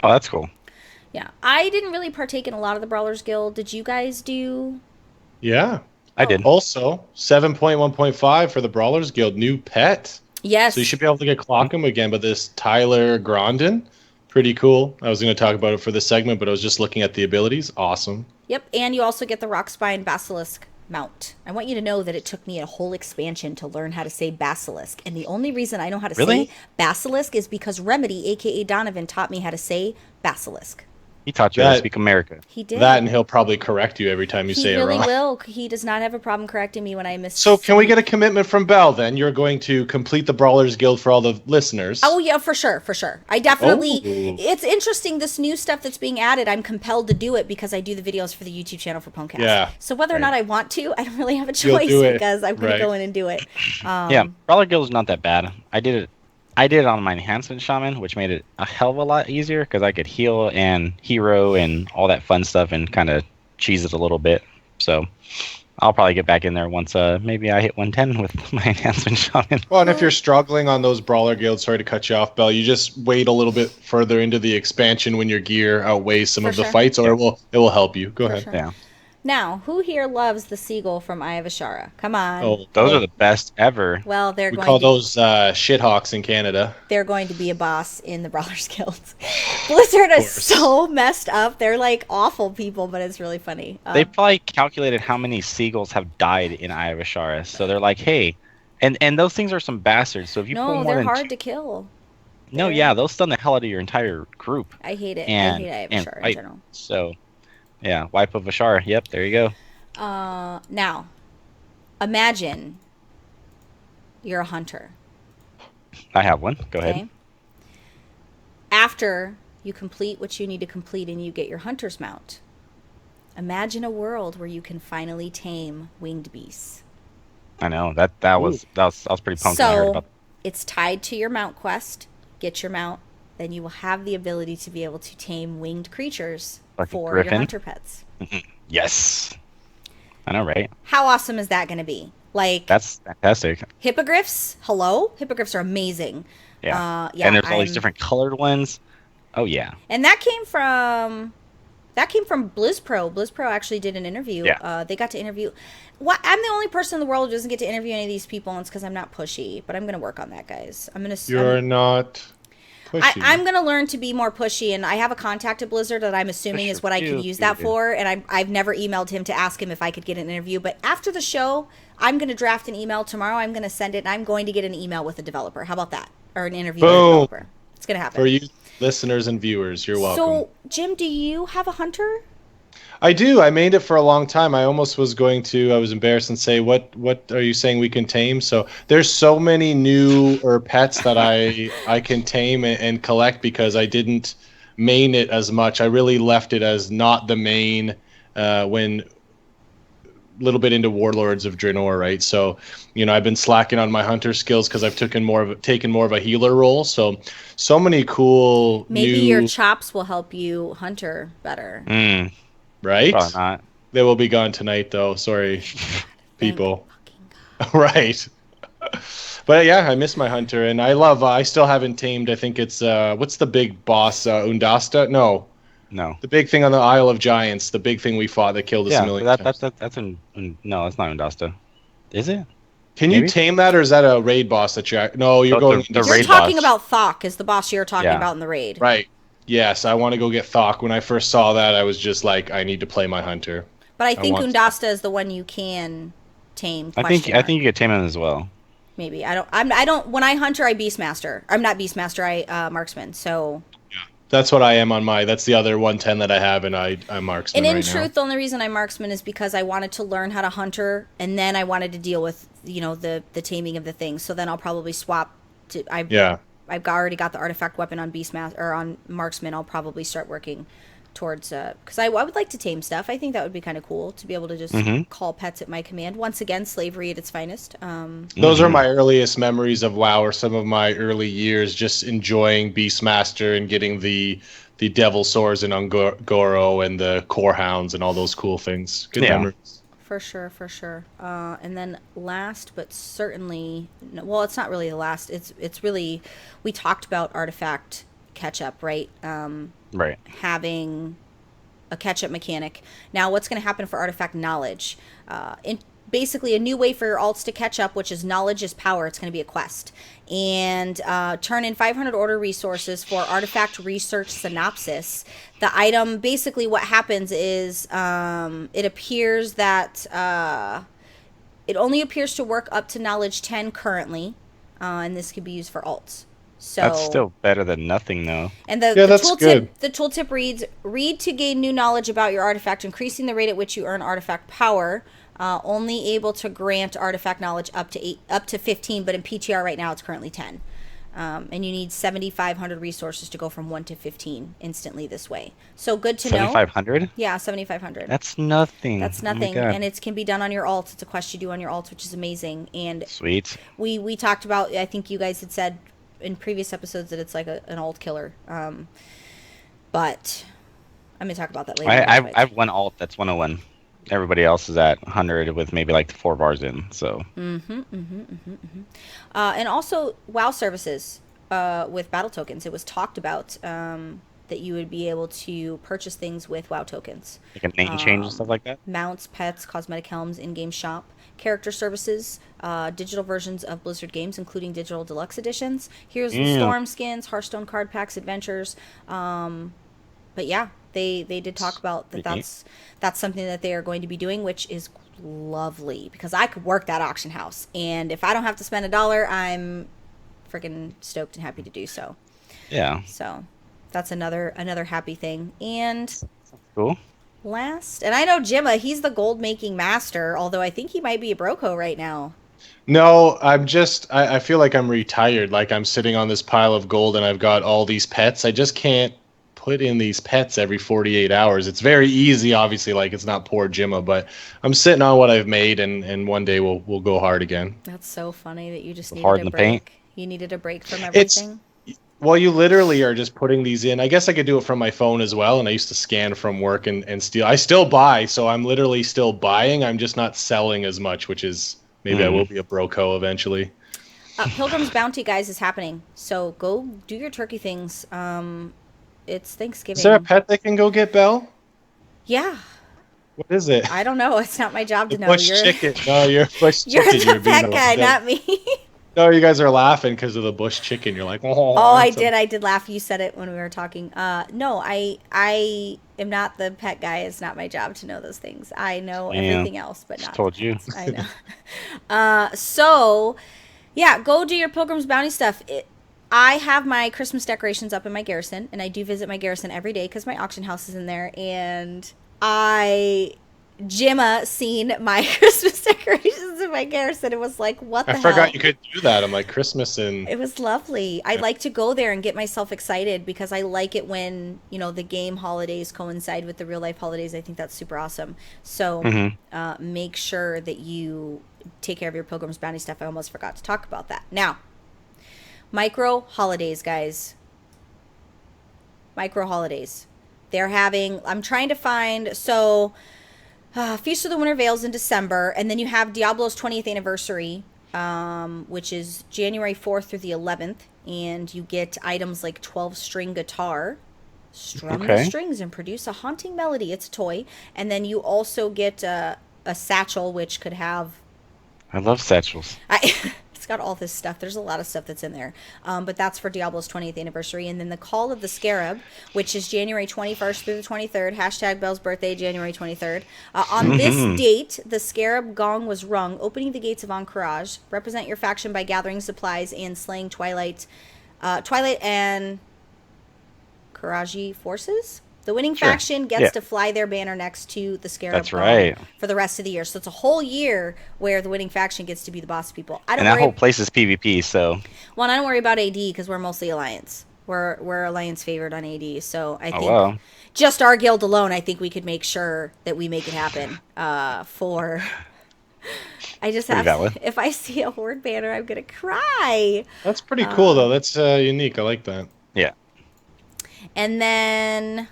Oh, that's cool. Yeah, I didn't really partake in a lot of the Brawlers Guild. Did you guys do? Yeah. I did. Also, 7.1.5 for the Brawlers Guild, new pet. Yes. So you should be able to get Clockham again, but this Tyler Grondin, pretty cool. I was going to talk about it for this segment, but I was just looking at the abilities. Awesome. Yep, and you also get the Rockspine Basilisk mount. I want you to know that it took me a whole expansion to learn how to say Basilisk, and the only reason I know how to say Basilisk is because Remedy, aka Donovan, taught me how to say Basilisk. He taught you how to speak America. He did. That, and he'll probably correct you every time you say it wrong. He really will. He does not have a problem correcting me when I miss. So can we get a commitment from Belle then? You're going to complete the Brawlers Guild for all the listeners. Oh yeah, for sure. I definitely. It's interesting, this new stuff that's being added. I'm compelled to do it because I do the videos for the YouTube channel for PWNCAST. Yeah. So whether or not I want to, I don't really have a You'll choice do it. because I'm going to go in and do it. Yeah, Brawler Guild is not that bad. I did it on my enhancement shaman, which made it a hell of a lot easier because I could heal and hero and all that fun stuff and kind of cheese it a little bit. So I'll probably get back in there once maybe I hit 110 with my enhancement shaman. Well, and if you're struggling on those Brawler Guilds, sorry to cut you off, Belle, you just wait a little bit further into the expansion when your gear outweighs some of the fights, or it will help you. Go ahead. Sure. Yeah. Now, who here loves the seagull from Eye of Ashara? Come on. Oh, Those are the best ever. Well, we call those shithawks in Canada. They're going to be a boss in the Brawlers Guild. Blizzard is so messed up. They're like awful people, but it's really funny. They probably calculated how many seagulls have died in Eye of Ashara, so they're like, hey, and those things are some bastards. So if you pull more they're than hard to kill. No, yeah, they'll stun the hell out of your entire group. I hate it. And, I hate Eye of Ashara in general. So, yeah, wipe of Ashara. Yep, there you go. Now, imagine you're a hunter. I have one. Go ahead. After you complete what you need to complete and you get your hunter's mount, imagine a world where you can finally tame winged beasts. I know I was pretty pumped when I heard about that. It's tied to your mount quest. Get your mount, then you will have the ability to be able to tame winged creatures like for Griffin? your hunter pets. Yes. I know, right? How awesome is that going to be? Like, that's fantastic. Hippogriffs? Hello? Hippogriffs are amazing. Yeah. And there's all these different colored ones. Oh yeah. And that came from BlizzPro. BlizzPro actually did an interview. Yeah. They got to interview. I'm the only person in the world who doesn't get to interview any of these people, and it's because I'm not pushy. But I'm going to work on that, guys. You're not. Pushy. I'm gonna learn to be more pushy, and I have a contact at Blizzard that I'm assuming is what I can use that for. And I've never emailed him to ask him if I could get an interview. But after the show, I'm gonna draft an email tomorrow. I'm gonna send it, and I'm going to get an email with a developer. How about that? Or an interview with a developer. It's gonna happen. For you listeners and viewers, you're welcome. So, Jim, do you have a hunter? I do. I made it for a long time. I almost was going to. I was embarrassed and say, "What are you saying we can tame?" So there's so many new pets that I can tame and collect because I didn't main it as much. I really left it as not the main when little bit into Warlords of Draenor, right? So, I've been slacking on my hunter skills because I've taken more of a healer role. So many cool. Maybe your chops will help you hunter better. Right? Probably not. They will be gone tonight, though. Sorry, people. Right. But yeah, I miss my hunter, and I still haven't tamed. I think it's what's the big boss? Undasta? No. The big thing on the Isle of Giants. The big thing we fought that killed us a million times. That's no, that's not Undasta. Is it? Can you tame that, or is that a raid boss that you're? No, you're going. The You're raid talking boss. about Thok is the boss you're talking about in the raid. Right. Yes, I want to go get Thok. When I first saw that, I was just like, I need to play my hunter. But I think Undasta is the one you can tame. I think you get tame him as well. Maybe I don't. When I hunter, I beastmaster. I'm not beastmaster. I marksman. So. Yeah, that's what I am on my. That's the other 110 that I have, and I'm marksman. And in right truth, the only reason I'm marksman is because I wanted to learn how to hunter, and then I wanted to deal with the taming of the things. So then I'll probably swap to. I've already got the artifact weapon on beastmaster or on marksman. I'll probably start working towards because I would like to tame stuff. I think that would be kind of cool to be able to just call pets at my command. Once again, slavery at its finest. Those are my earliest memories of WoW, or some of my early years, just enjoying Beastmaster and getting the Devil Swords and Ungoro and the Core Hounds and all those cool things. Good memories. For sure. And then last, but certainly, well, it's not really the last. It's really, we talked about artifact catch-up, right? Right. Having a catch-up mechanic. Now, what's going to happen for artifact knowledge? Basically, a new way for your alts to catch up, which is knowledge is power. It's going to be a quest. And turn in 500 order resources for artifact research synopsis. The item, basically what happens is it appears that it only appears to work up to knowledge 10 currently. And this can be used for alts. So that's still better than nothing, though. And the tooltip reads: read to gain new knowledge about your artifact, increasing the rate at which you earn artifact power. Only able to grant artifact knowledge up to 15, but in PTR right now it's currently 10. And you need 7,500 resources to go from 1 to 15 instantly this way. So good to know. 7,500? Yeah, 7,500. That's nothing. That's nothing, and it can be done on your alt. It's a quest you do on your alt, which is amazing. And sweet. We talked about. I think you guys had said in previous episodes that it's like an alt killer. But I'm gonna talk about that later. I have one alt that's 101. Everybody else is at 100 with maybe like 4 bars in. So. And also WoW services with battle tokens. It was talked about that you would be able to purchase things with WoW tokens. Like a name change and stuff like that? Mounts, pets, cosmetic helms, in-game shop, character services, digital versions of Blizzard games, including digital deluxe editions. Here's the Storm skins, Hearthstone card packs, adventures. But yeah, they did talk about that. That's something that they are going to be doing, which is lovely because I could work that auction house, and if I don't have to spend $1, I'm freaking stoked and happy to do so. Yeah. So that's another happy thing. And cool. Last, and I know Jimma, he's the gold making master, although I think he might be a broco right now. No, I feel like I'm retired. Like I'm sitting on this pile of gold and I've got all these pets. I just can't put in these pets every 48 hours. It's very easy, obviously, like it's not poor Jimma, but I'm sitting on what I've made, and one day we'll go hard again. That's so funny that you just needed hard a in the break. paint. You needed a break from everything. Well, you literally are just putting these in. I guess I could do it from my phone as well, and I used to scan from work and steal. I still buy, so I'm literally still buying. I'm just not selling as much, which is maybe I will be a broco eventually. Pilgrim's Bounty, guys, is happening. So go do your turkey things. It's Thanksgiving. Is there a pet that can go get Belle? Yeah. What is it? I don't know. It's not my job to know. Bush chicken. No, you're bush You're chicken. the pet guy, not me. No, you guys are laughing because of the bush chicken. You're like, oh. Oh, I did laugh. You said it when we were talking. No, I am not the pet guy. It's not my job to know those things. I know everything else, but not. Told you. I know. So, yeah, go do your Pilgrim's Bounty stuff. I have my Christmas decorations up in my garrison, and I do visit my garrison every day because my auction house is in there, and Jimma seen my Christmas decorations in my garrison and was like, what the hell? I forgot you could do that. I'm like, Christmas and... It was lovely. I like to go there and get myself excited because I like it when, the game holidays coincide with the real life holidays. I think that's super awesome. So make sure that you take care of your Pilgrim's Bounty stuff. I almost forgot to talk about that. Now, micro holidays, guys. Micro holidays. They're having... I'm trying to find... Feast of the Winter Veils in December, and then you have Diablo's 20th anniversary, which is January 4th through the 11th, and you get items like 12-string guitar, strum the strings and produce a haunting melody. It's a toy, and then you also get a satchel, which could have... I love satchels. It's got all this stuff. There's a lot of stuff that's in there. But that's for Diablo's 20th anniversary. And then the Call of the Scarab, which is January 21st through the 23rd. Hashtag Belle's birthday, January 23rd. On this date, the Scarab gong was rung, opening the gates of Encourage. Represent your faction by gathering supplies and slaying Twilight and Karaji forces. The winning faction gets to fly their banner next to the Scarab for the rest of the year. So it's a whole year where the winning faction gets to be the boss people. And that whole place is PvP, so... Well, I don't worry about AD because we're mostly Alliance. We're Alliance favored on AD, so I think just our guild alone, I think we could make sure that we make it happen for... I just have to, if I see a Horde banner, I'm going to cry. That's pretty cool, though. That's unique. I like that. Yeah. And then...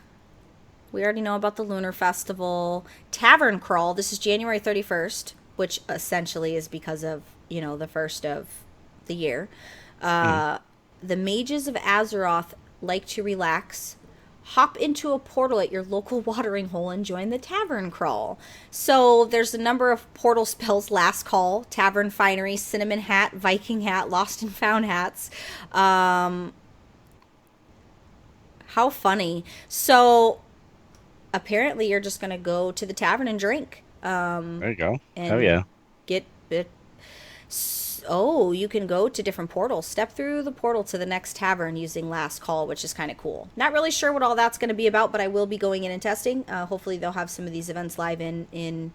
We already know about the Lunar Festival. Tavern Crawl. This is January 31st, which essentially is because of, the first of the year. The Mages of Azeroth like to relax. Hop into a portal at your local watering hole and join the Tavern Crawl. So there's a number of portal spells. Last Call, Tavern Finery, Cinnamon Hat, Viking Hat, Lost and Found hats. How funny. So... Apparently, you're just going to go to the tavern and drink. There you go. Oh, yeah. Get it. Oh, you can go to different portals. Step through the portal to the next tavern using Last Call, which is kind of cool. Not really sure what all that's going to be about, but I will be going in and testing. Hopefully, they'll have some of these events live in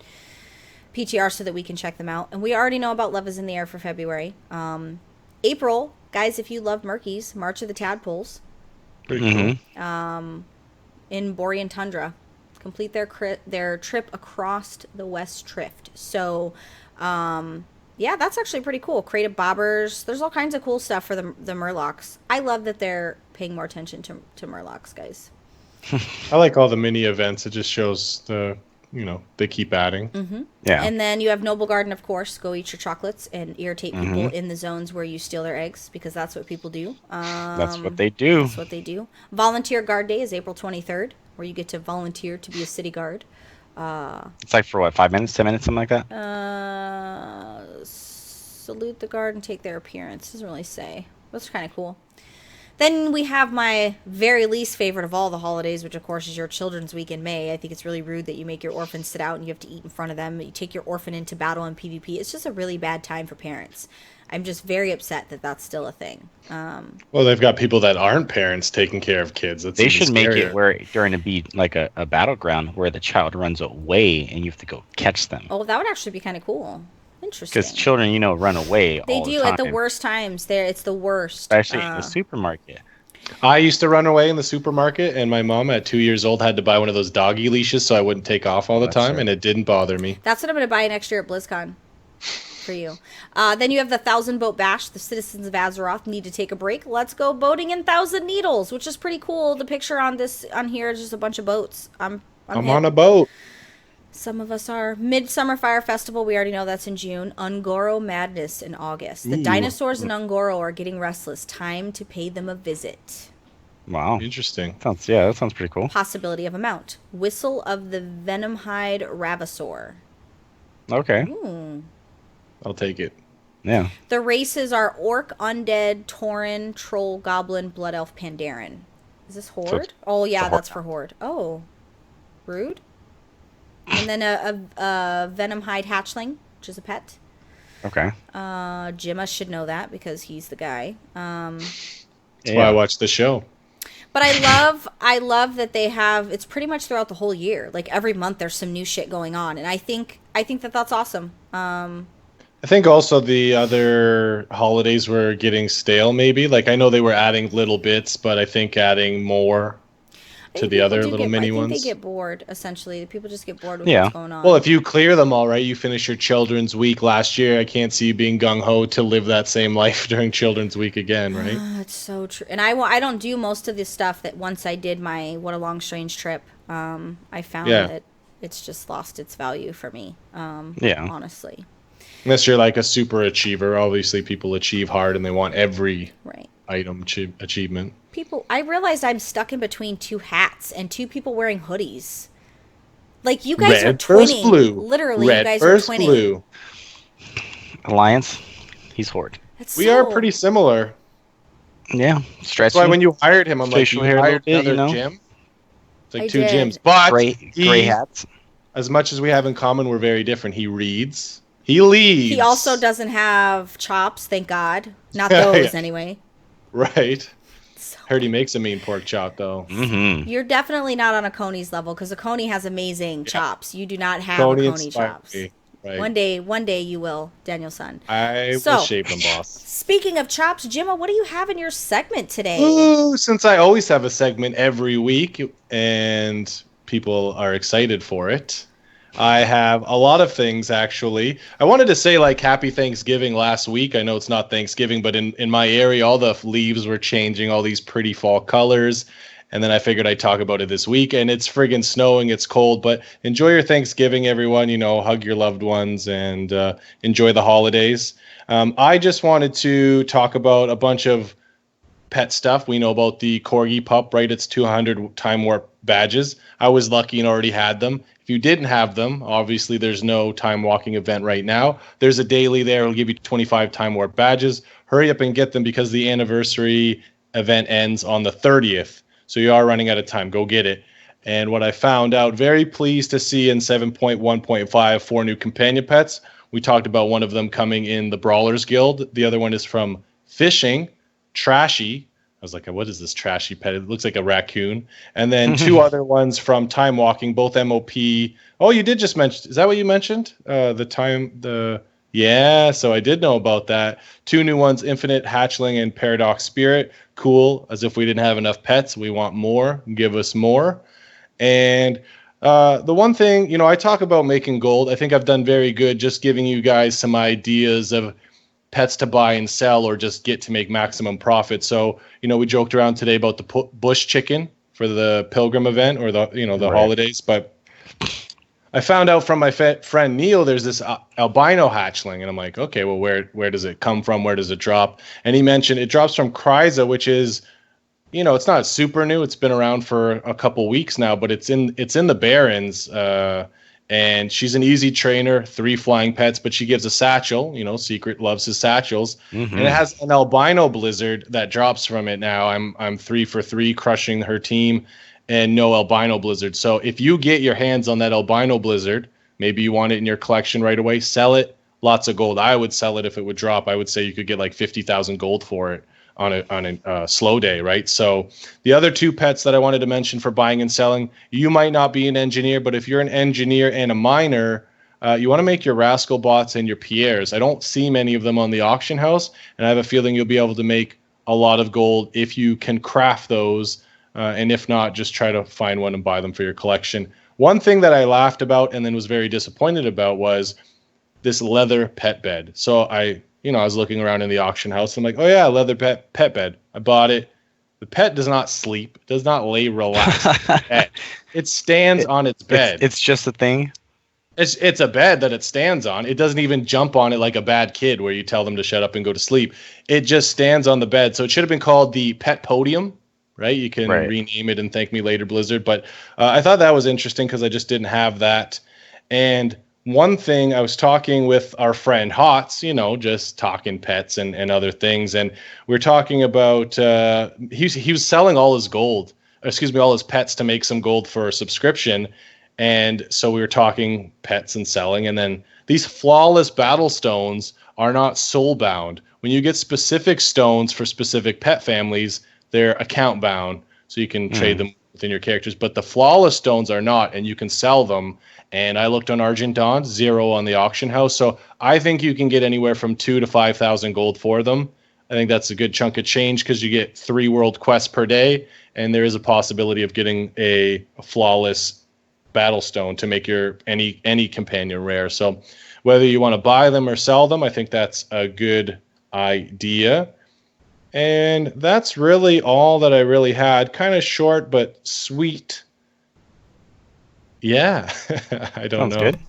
PTR so that we can check them out. And we already know about Love is in the Air for February. April, guys, if you love Murkies, March of the Tadpoles. Pretty cool. In Borean Tundra. Complete their trip across the West Drift. So, yeah, that's actually pretty cool. Creative Bobbers. There's all kinds of cool stuff for the Murlocs. I love that they're paying more attention to Murlocs, guys. I like all the mini events. It just shows they keep adding. Mm-hmm. Yeah. And then you have Noble Garden, of course. Go eat your chocolates and irritate people in the zones where you steal their eggs, because that's what people do. That's what they do. That's what they do. Volunteer Guard Day is April 23rd, where you get to volunteer to be a city guard. It's like for what, 5 minutes, 10 minutes, something like that? Salute the guard and take their appearance. Doesn't really say. That's kind of cool. Then we have my very least favorite of all the holidays, which of course is your Children's Week in May. I think it's really rude that you make your orphans sit out and you have to eat in front of them. You take your orphan into battle in PvP. It's just a really bad time for parents. I'm just very upset that that's still a thing. Well, they've got people that aren't parents taking care of kids. That's they should scarier. make it where during a beat like a battleground where the child runs away and you have to go catch them. Oh, that would actually be kind of cool. Interesting. Because children, run away they all the do time. at the worst times. It's the worst. Especially in the supermarket. I used to run away in the supermarket, and my mom at 2 years old had to buy one of those doggy leashes so I wouldn't take off all the time, and it didn't bother me. That's what I'm going to buy next year at BlizzCon for you. Then you have the 1,000 Boat Bash. The citizens of Azeroth need to take a break. Let's go boating in Thousand Needles, which is pretty cool. The picture on here is just a bunch of boats. I'm on a boat. Some of us are. Midsummer Fire Festival, we already know that's in June. Ungoro Madness in August. The dinosaurs in Ungoro are getting restless. Time to pay them a visit. Wow. Interesting. That sounds pretty cool. Possibility of a mount. Whistle of the Venomhide Ravasaur. Okay. Ooh. I'll take it. Yeah. The races are Orc, Undead, Tauren, Troll, Goblin, Blood Elf, Pandaren. Is this Horde? Oh, yeah, that's for Horde. Oh. Rude. And then a Venom Hide Hatchling, which is a pet. Okay. Jimma should know that because he's the guy. That's why I watch the show. But I love that they have, it's pretty much throughout the whole year. Like every month there's some new shit going on. And I think that that's awesome. I think also the other holidays were getting stale, maybe. Like, I know they were adding little bits, but I think adding more to the other little mini ones. I think they get bored, essentially. People just get bored with what's going on. Well, if you clear them all, right, you finish your Children's Week last year, I can't see you being gung-ho to live that same life during Children's Week again, right? It's so true. And I don't do most of this stuff that once I did my What a Long Strange Trip, I found that it's just lost its value for me, honestly. Unless you're like a super achiever. Obviously, people achieve hard and they want every item achievement. I realized I'm stuck in between two hats and two people wearing hoodies. Like, you guys are twinning. Blue. Literally, Red you guys are twinning. Blue. Alliance, he's Horde. We are pretty similar. Yeah, stretchy. That's why when you hired him, I'm facial like, hair you a hired little bit, another gym? It's like I two did. gyms. But gray hats. As much as we have in common, we're very different. He reads. He leads. He also doesn't have chops, thank God. Not those, anyway. Right. Heard he makes a mean pork chop, though. Mm-hmm. You're definitely not on a Coney's level, because a Coney has amazing chops. You do not have a Coney chops. Right. One day you will, Daniel-san. I will shape them, boss. Speaking of chops, Jimma, what do you have in your segment today? Ooh, since I always have a segment every week, and people are excited for it, I have a lot of things, actually. I wanted to say, like, Happy Thanksgiving last week. I know it's not Thanksgiving, but in my area, all the leaves were changing, all these pretty fall colors. And then I figured I'd talk about it this week. And it's friggin' snowing. It's cold. But enjoy your Thanksgiving, everyone. You know, hug your loved ones and enjoy the holidays. I just wanted to talk about a bunch of pet stuff. We know about the Corgi pup, right? It's 200 Time Warp badges. I was lucky and already had them. If you didn't have them, obviously there's no time walking event right now. There's a daily there. It'll give you 25 Time Warp badges. Hurry up and get them because the anniversary event ends on the 30th. So you are running out of time. Go get it. And what I found out, very pleased to see in 7.1.5, 4 new companion pets. We talked about one of them coming in the Brawlers Guild. The other one is from Fishing, Trashy. I was like, what is this trashy pet? It looks like a raccoon. And then 2 other ones from Time Walking, both MOP. Oh, you did just mention, is that what you mentioned? Yeah, so I did know about that. 2 new ones, Infinite Hatchling and Paradox Spirit. Cool, as if we didn't have enough pets. We want more. Give us more. And the one thing, you know, I talk about making gold. I think I've done very good just giving you guys some ideas of pets to buy and sell or just get to make maximum profit. So, you know, we joked around today about the bush chicken for the pilgrim event or the holidays, but I found out from my friend Neil there's this albino hatchling, and I'm like, okay, well, where does it come from? Where does it drop? And he mentioned it drops from Kryza, which is, you know, it's not super new. It's been around for a couple weeks now, but it's in the Barrens. And she's an easy trainer, 3 flying pets, but she gives a satchel. You know, Secret loves his satchels. Mm-hmm. And it has an albino blizzard that drops from it now. I'm 3 for 3 crushing her team and no albino blizzard. So if you get your hands on that albino blizzard, maybe you want it in your collection right away, sell it. Lots of gold. I would sell it if it would drop. I would say you could get like 50,000 gold for it on a slow day, right? So the other 2 pets that I wanted to mention for buying and selling, you might not be an engineer, but if you're an engineer and a miner, you want to make your Rascal Bots and your Pierres. I don't see many of them on the auction house, and I have a feeling you'll be able to make a lot of gold if you can craft those, and if not, just try to find one and buy them for your collection. One thing that I laughed about and then was very disappointed about was this leather pet bed. So I was looking around in the auction house. I'm like, oh yeah, leather pet bed. I bought it. The pet does not sleep, does not lay relaxed. It stands on its bed. It's just a thing. It's a bed that it stands on. It doesn't even jump on it like a bad kid where you tell them to shut up and go to sleep. It just stands on the bed. So it should have been called the Pet Podium, right? You can rename it and thank me later, Blizzard. But I thought that was interesting because I just didn't have that. And one thing, I was talking with our friend Hots, just talking pets and other things. And we are talking about, he was selling all his gold, all his pets to make some gold for a subscription. And so we were talking pets and selling. And then these flawless battle stones are not soul bound. When you get specific stones for specific pet families, they're account bound. So you can trade them within your characters. But the flawless stones are not, and you can sell them. And I looked on Argent Dawn, 0 on the auction house. So I think you can get anywhere from 2,000 to 5,000 gold for them. I think that's a good chunk of change because you get 3 world quests per day, and there is a possibility of getting a flawless battle stone to make your any companion rare. So whether you want to buy them or sell them, I think that's a good idea. And that's really all that I really had. Kind of short but sweet. Yeah, I don't Sounds know. good.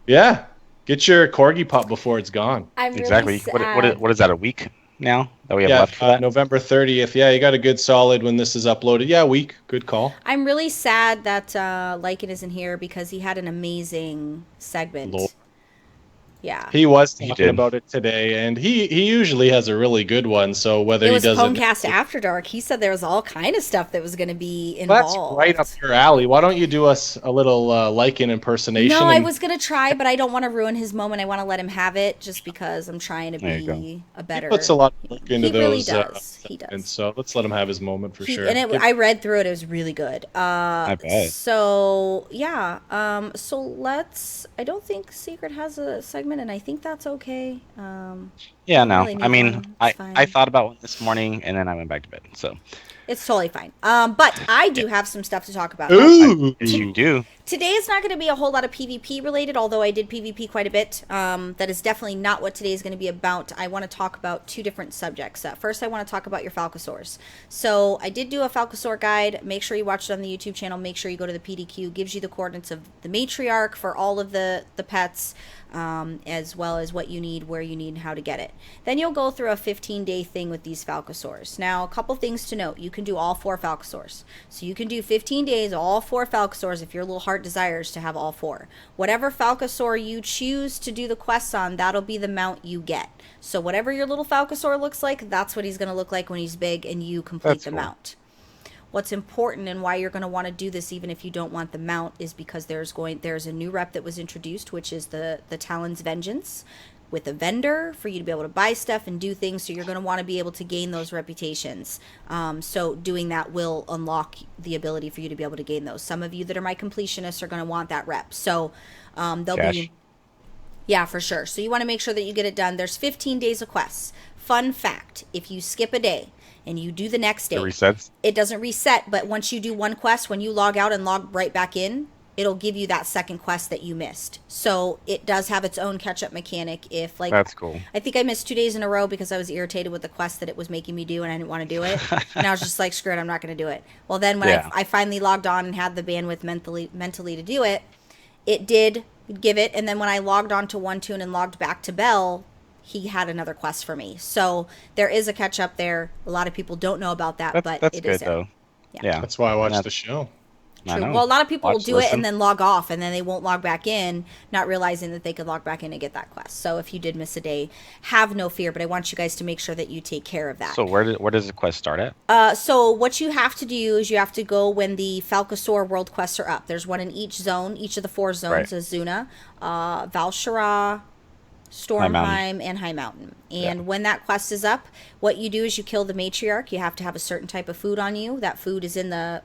Yeah, get your corgi pup before it's gone. I'm Exactly. Really What is that, a week now that we have left for that? November 30th. Yeah, you got a good solid when this is uploaded. Yeah, week. Good call. I'm really sad that Lycan isn't here because he had an amazing segment. Lol. Yeah. He was He talking did. about it today, and he usually has a really good one. So whether It he was does PWNCAST After Dark. He said there was all kind of stuff that was going to be that's involved. right up your alley. Why don't you do us a little Lycan impersonation? No, I and- was going to try, but I don't want to ruin his moment. I want to let him have it just because I'm trying to There you be a better... He puts a lot of work into He really those. does. He does. And so let's let him have his moment for sure. And I read through it. It was really good. I bet. So yeah. So let's. I don't think Secret has a segment, and I think that's okay. Yeah, no. really need I mean, one. I It's fine. thought about one this morning, and then I went back to bed. So It's totally fine. But I do have some stuff to talk about. Ooh. you do. Today is not going to be a whole lot of PvP related, although I did PvP quite a bit. That is definitely not what today is going to be about. I want to talk about 2 different subjects. First, I want to talk about your Falcosaurs. So I did do a Falcosaur guide. Make sure you watch it on the YouTube channel. Make sure you go to the PDQ. It gives you the coordinates of the matriarch for all of the pets, as well as what you need, where you need, and how to get it. Then you'll go through a 15-day thing with these Falcosaurs. Now, a couple things to note. You can do all 4 Falcosaurs. So you can do 15 days, all 4 Falcosaurs, if your little heart desires to have all 4. Whatever Falcosaur you choose to do the quests on, that'll be the mount you get. So whatever your little Falcosaur looks like, that's what he's going to look like when he's big and you complete That's the cool. mount. What's important and why you're going to want to do this even if you don't want the mount is because there's a new rep that was introduced, which is the Talon's Vengeance, with a vendor for you to be able to buy stuff and do things. So you're going to want to be able to gain those reputations. So doing that will unlock the ability for you to be able to gain those. Some of you that are my completionists are going to want that rep. So they'll Cash. be... Yeah, for sure. So you want to make sure that you get it done. There's 15 days of quests. Fun fact, if you skip a day and you do the next day, It resets. it doesn't reset, but once you do one quest, when you log out and log right back in, it'll give you that second quest that you missed. So it does have its own catch-up mechanic. If like, That's cool. I think I missed 2 days in a row because I was irritated with the quest that it was making me do and I didn't want to do it. And I was just like, screw it, I'm not going to do it. Well, then when Yeah. I finally logged on and had the bandwidth mentally to do it, it did give it. And then when I logged on to One Tune and logged back to Bell, he had another quest for me. So there is a catch-up there. A lot of people don't know about that, but That's it good is there. though. Yeah. That's why I watch That's- the show. I True. know. Well, a lot of people will Watch, do it listen. and then log off, and then they won't log back in, not realizing that they could log back in and get that quest. So if you did miss a day, have no fear. But I want you guys to make sure that you take care of that. So where does the quest start at? So what you have to do is you have to go when the Falcosaur world quests are up. There's one in each zone. Each of the 4 zones Right. is Zuna, Valshara, Stormheim, and High Mountain. And when that quest is up, what you do is you kill the matriarch. You have to have a certain type of food on you. That food is in the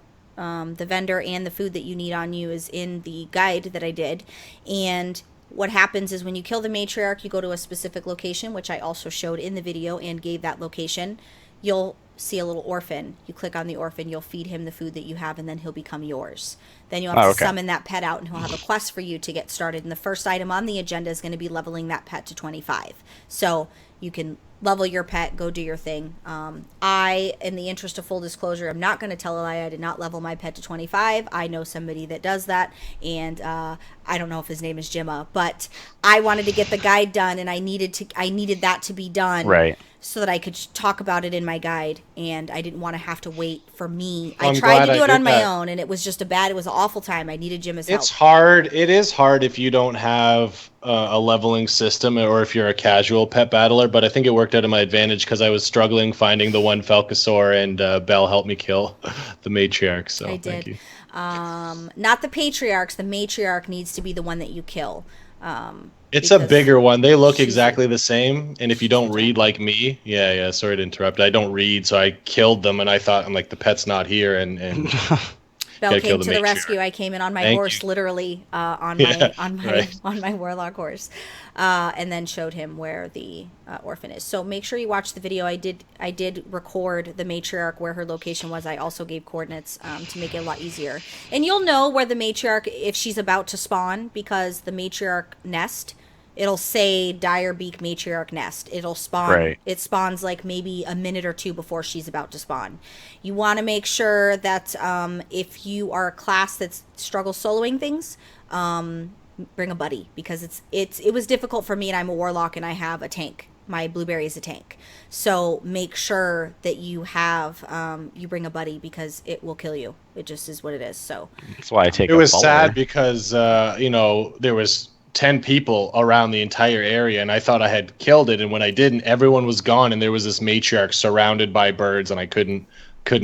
vendor, and the food that you need on you is in the guide that I did. And what happens is when you kill the matriarch, you go to a specific location, which I also showed in the video and gave that location. You'll see a little orphan. You click on the orphan, you'll feed him the food that you have, and then he'll become yours. Then you'll have to summon that pet out, and he'll have a quest for you to get started. And the first item on the agenda is going to be leveling that pet to 25. So you can level your pet, go do your thing. I, in the interest of full disclosure, I'm not going to tell a lie. I did not level my pet to 25. I know somebody that does that, and I don't know if his name is Jimma, but I wanted to get the guide done, and I needed that to be done. Right. so that I could talk about it in my guide, and I didn't want to have to wait for me. I'm I tried glad to do I it on did my that. own, and it was just it was an awful time. I needed Jim's help. It's hard. It is hard if you don't have a leveling system or if you're a casual pet battler, but I think it worked out in my advantage because I was struggling finding the one Falcosaur, and Belle helped me kill the matriarch. So I thank did. you. Not the patriarchs. The matriarch needs to be the one that you kill. It's a because bigger one. They look she's- exactly the same, and if you don't read like me, yeah, sorry to interrupt. I don't read, so I killed them, and I'm like, the pet's not here, and Belle gotta kill came the to the matriarch. rescue. I came in on my Thank horse, you. literally on Yeah, my right. on my warlock horse, and then showed him where the orphan is. So make sure you watch the video. I did record the matriarch where her location was. I also gave coordinates to make it a lot easier. And you'll know where the matriarch, if she's about to spawn, because the matriarch nest, it'll say Direbeak matriarch nest. It'll spawn. Right. It spawns like maybe a minute or two before she's about to spawn. You want to make sure that if you are a class that struggles soloing things, bring a buddy, because it was difficult for me, and I'm a warlock and I have a tank. My blueberry is a tank. So make sure that you have you bring a buddy, because it will kill you. It just is what it is. So That's why I take. It a was follower. sad because there was 10 people around the entire area, and I thought I had killed it, and when I didn't, everyone was gone, and there was this matriarch surrounded by birds, and I couldn't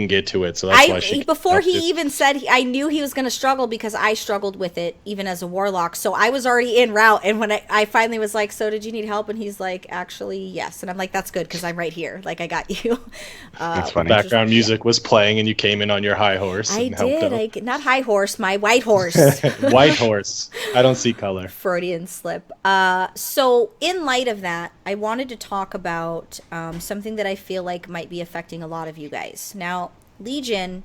get to it. So that's why she before he helped it. even said, I knew he was going to struggle, because I struggled with it even as a warlock. So I was already en route, and when I finally was like, so did you need help? And he's like, actually, yes. And I'm like, that's good, because I'm right here. Like, I got you. That's funny. Background music was playing, and you came in on your high horse. I and helped did. out. Not high horse, my white horse. White horse. I don't see color. Freudian slip. So in light of that, I wanted to talk about something that I feel like might be affecting a lot of you guys. Now, Legion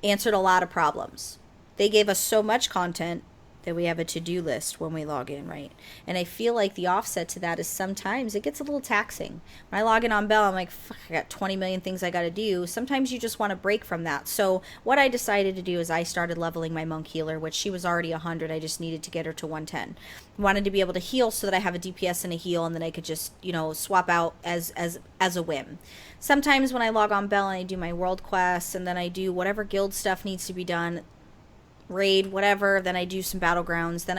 answered a lot of problems. They gave us so much content that we have a to-do list when we log in, right? And I feel like the offset to that is sometimes it gets a little taxing. When I log in on Bell, I'm like, fuck, I got 20 million things I got to do. Sometimes you just want to break from that. So what I decided to do is I started leveling my monk healer, which she was already 100. I just needed to get her to 110. I wanted to be able to heal so that I have a DPS and a heal, and then I could just, swap out as a whim. Sometimes when I log on Bell and I do my world quests, and then I do whatever guild stuff needs to be done, raid, whatever, then I do some battlegrounds, then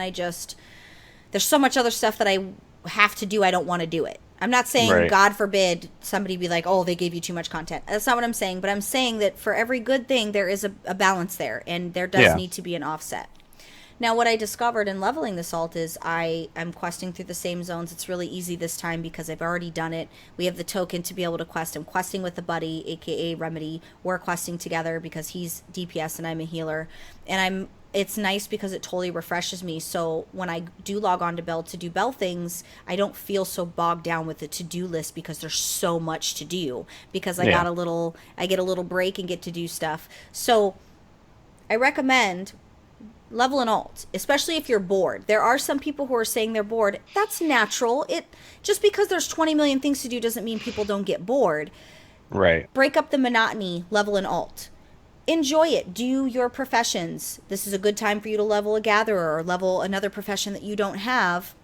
there's so much other stuff that I have to do, I don't want to do it. I'm not saying, Right. God forbid, somebody be like, oh, they gave you too much content. That's not what I'm saying, but I'm saying that for every good thing, there is a balance there, and there does need to be an offset. Now, what I discovered in leveling this alt is I'm questing through the same zones. It's really easy this time because I've already done it. We have the token to be able to quest. I'm questing with a buddy, aka Remedy. We're questing together because he's DPS and I'm a healer. And it's nice because it totally refreshes me. So when I do log on to Bell to do Bell things, I don't feel so bogged down with the to-do list because there's so much to do. Because I get a little break and get to do stuff. So I recommend level an alt, especially if you're bored. There are some people who are saying they're bored. That's natural. Just because there's 20 million things to do doesn't mean people don't get bored. Right. Break up the monotony, level an alt. Enjoy it. Do your professions. This is a good time for you to level a gatherer or level another profession that you don't have.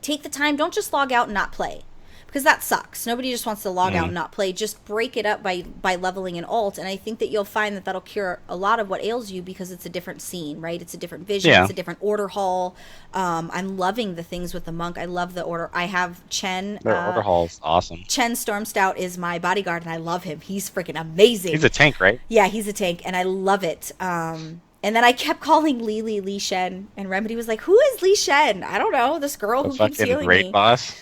Take the time. Don't just log out and not play, because that sucks. Nobody just wants to log out and not play. Just break it up by leveling an alt, and I think that you'll find that that'll cure a lot of what ails you, because it's a different scene, right? It's a different vision. Yeah. It's a different order hall. I'm loving the things with the monk. I love the order. I have Chen. Their order hall is awesome. Chen Stormstout is my bodyguard, and I love him. He's freaking amazing. He's a tank, right? Yeah, he's a tank, and I love it. And then I kept calling Li Shen, and Remedy was like, "Who is Li Shen? I don't know. This girl The who keeps fucking healing raid me." boss.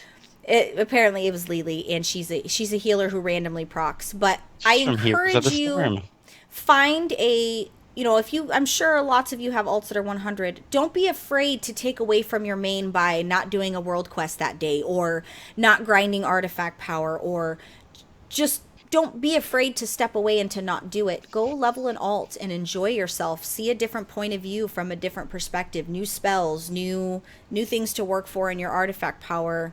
Apparently it was Lily, and she's a healer who randomly procs. But I From Heroes of encourage the you, Storm. find I'm sure lots of you have alts that are 100. Don't be afraid to take away from your main by not doing a world quest that day, or not grinding artifact power, or just don't be afraid to step away and to not do it. Go level an alt and enjoy yourself. See a different point of view from a different perspective. New spells, new things to work for in your artifact power.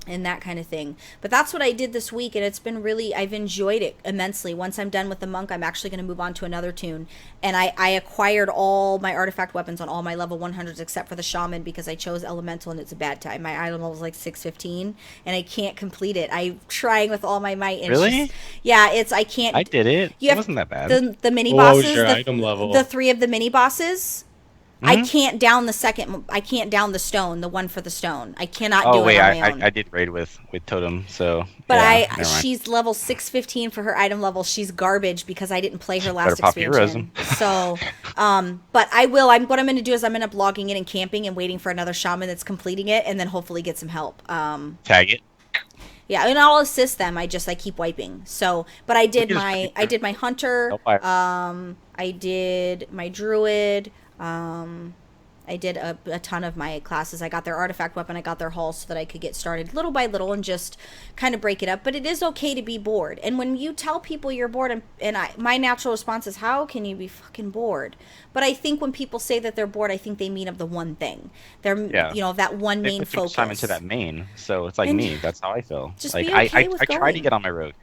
and that kind of thing. But that's what I did this week, and it's been really, I've enjoyed it immensely. Once I'm done with the monk, I'm actually going to move on to another tune, and I acquired all my artifact weapons on all my level 100s except for the shaman, because I chose elemental and it's a bad time. My item level is like 615 and I can't complete it. I'm trying with all my might, and Really? I can't. I did it. You It have wasn't that bad. the mini What bosses, was your item level? the 3 of the mini bosses. I can't down the second. I can't down the stone. The one for the stone. I cannot do it on my own. I did raid with Totem, so. But yeah, never mind. she's level 615 for her item level. She's garbage because I didn't play her last Better pop your expansion. So, but I will. What I'm going to do is I'm going to logging in and camping and waiting for another shaman that's completing it, and then hopefully get some help. Tag it. Yeah, and I'll assist them. I keep wiping. So, but I did my hunter. I did my druid. I did a ton of my classes. I got their artifact weapon, I got their haul so that I could get started little by little and just kind of break it up. But it is okay to be bored. And when you tell people you're bored, my natural response is, how can you be fucking bored? But I think when people say that they're bored, I think they mean of the one thing. They're, that one They main put too much focus. time into that main, so it's like And me. That's how I feel. just Like be okay with I tried to going. get on my rogue.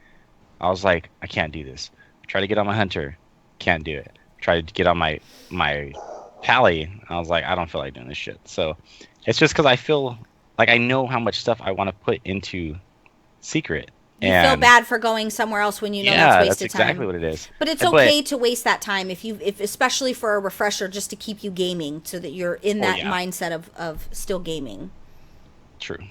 I was like, I can't do this. Try to get on my hunter, can't do it. Tried to get on my pally. I was like, I don't feel like doing this shit. So it's just because I feel like I know how much stuff I want to put into secret. You feel bad for going somewhere else when you know that's wasted that's exactly time. what it is. But it's okay to waste that time if especially for a refresher, just to keep you gaming, so that you're in that mindset of still gaming. True.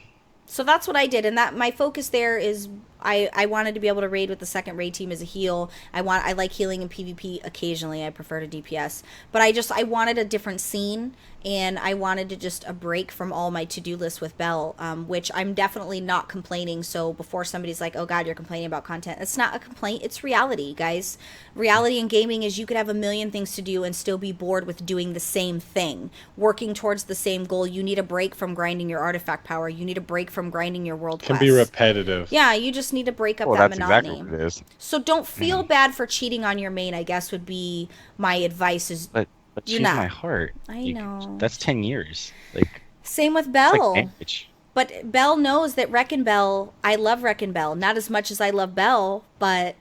So that's what I did, and that my focus there is I wanted to be able to raid with the second raid team as a heal. I like healing in PvP occasionally. I prefer to DPS, but I wanted a different scene, and I wanted to just a break from all my to-do lists with Belle, which I'm definitely not complaining. So before somebody's like, oh god, you're complaining about content, it's not a complaint, it's reality, guys. Reality in gaming is you could have a million things to do and still be bored with doing the same thing, working towards the same goal. You need a break from grinding your artifact power. You need a break from grinding your world Can quests. be repetitive. Yeah, you just need to break up that That's monotony. exactly what it is. So don't feel bad for cheating on your main, I guess would be my advice. Is But You're she's not. my heart. I know. That's 10 years. Like, same with it's Belle. like marriage. But Belle knows that Reckon Belle, I love Reckon Belle. Not as much as I love Belle, but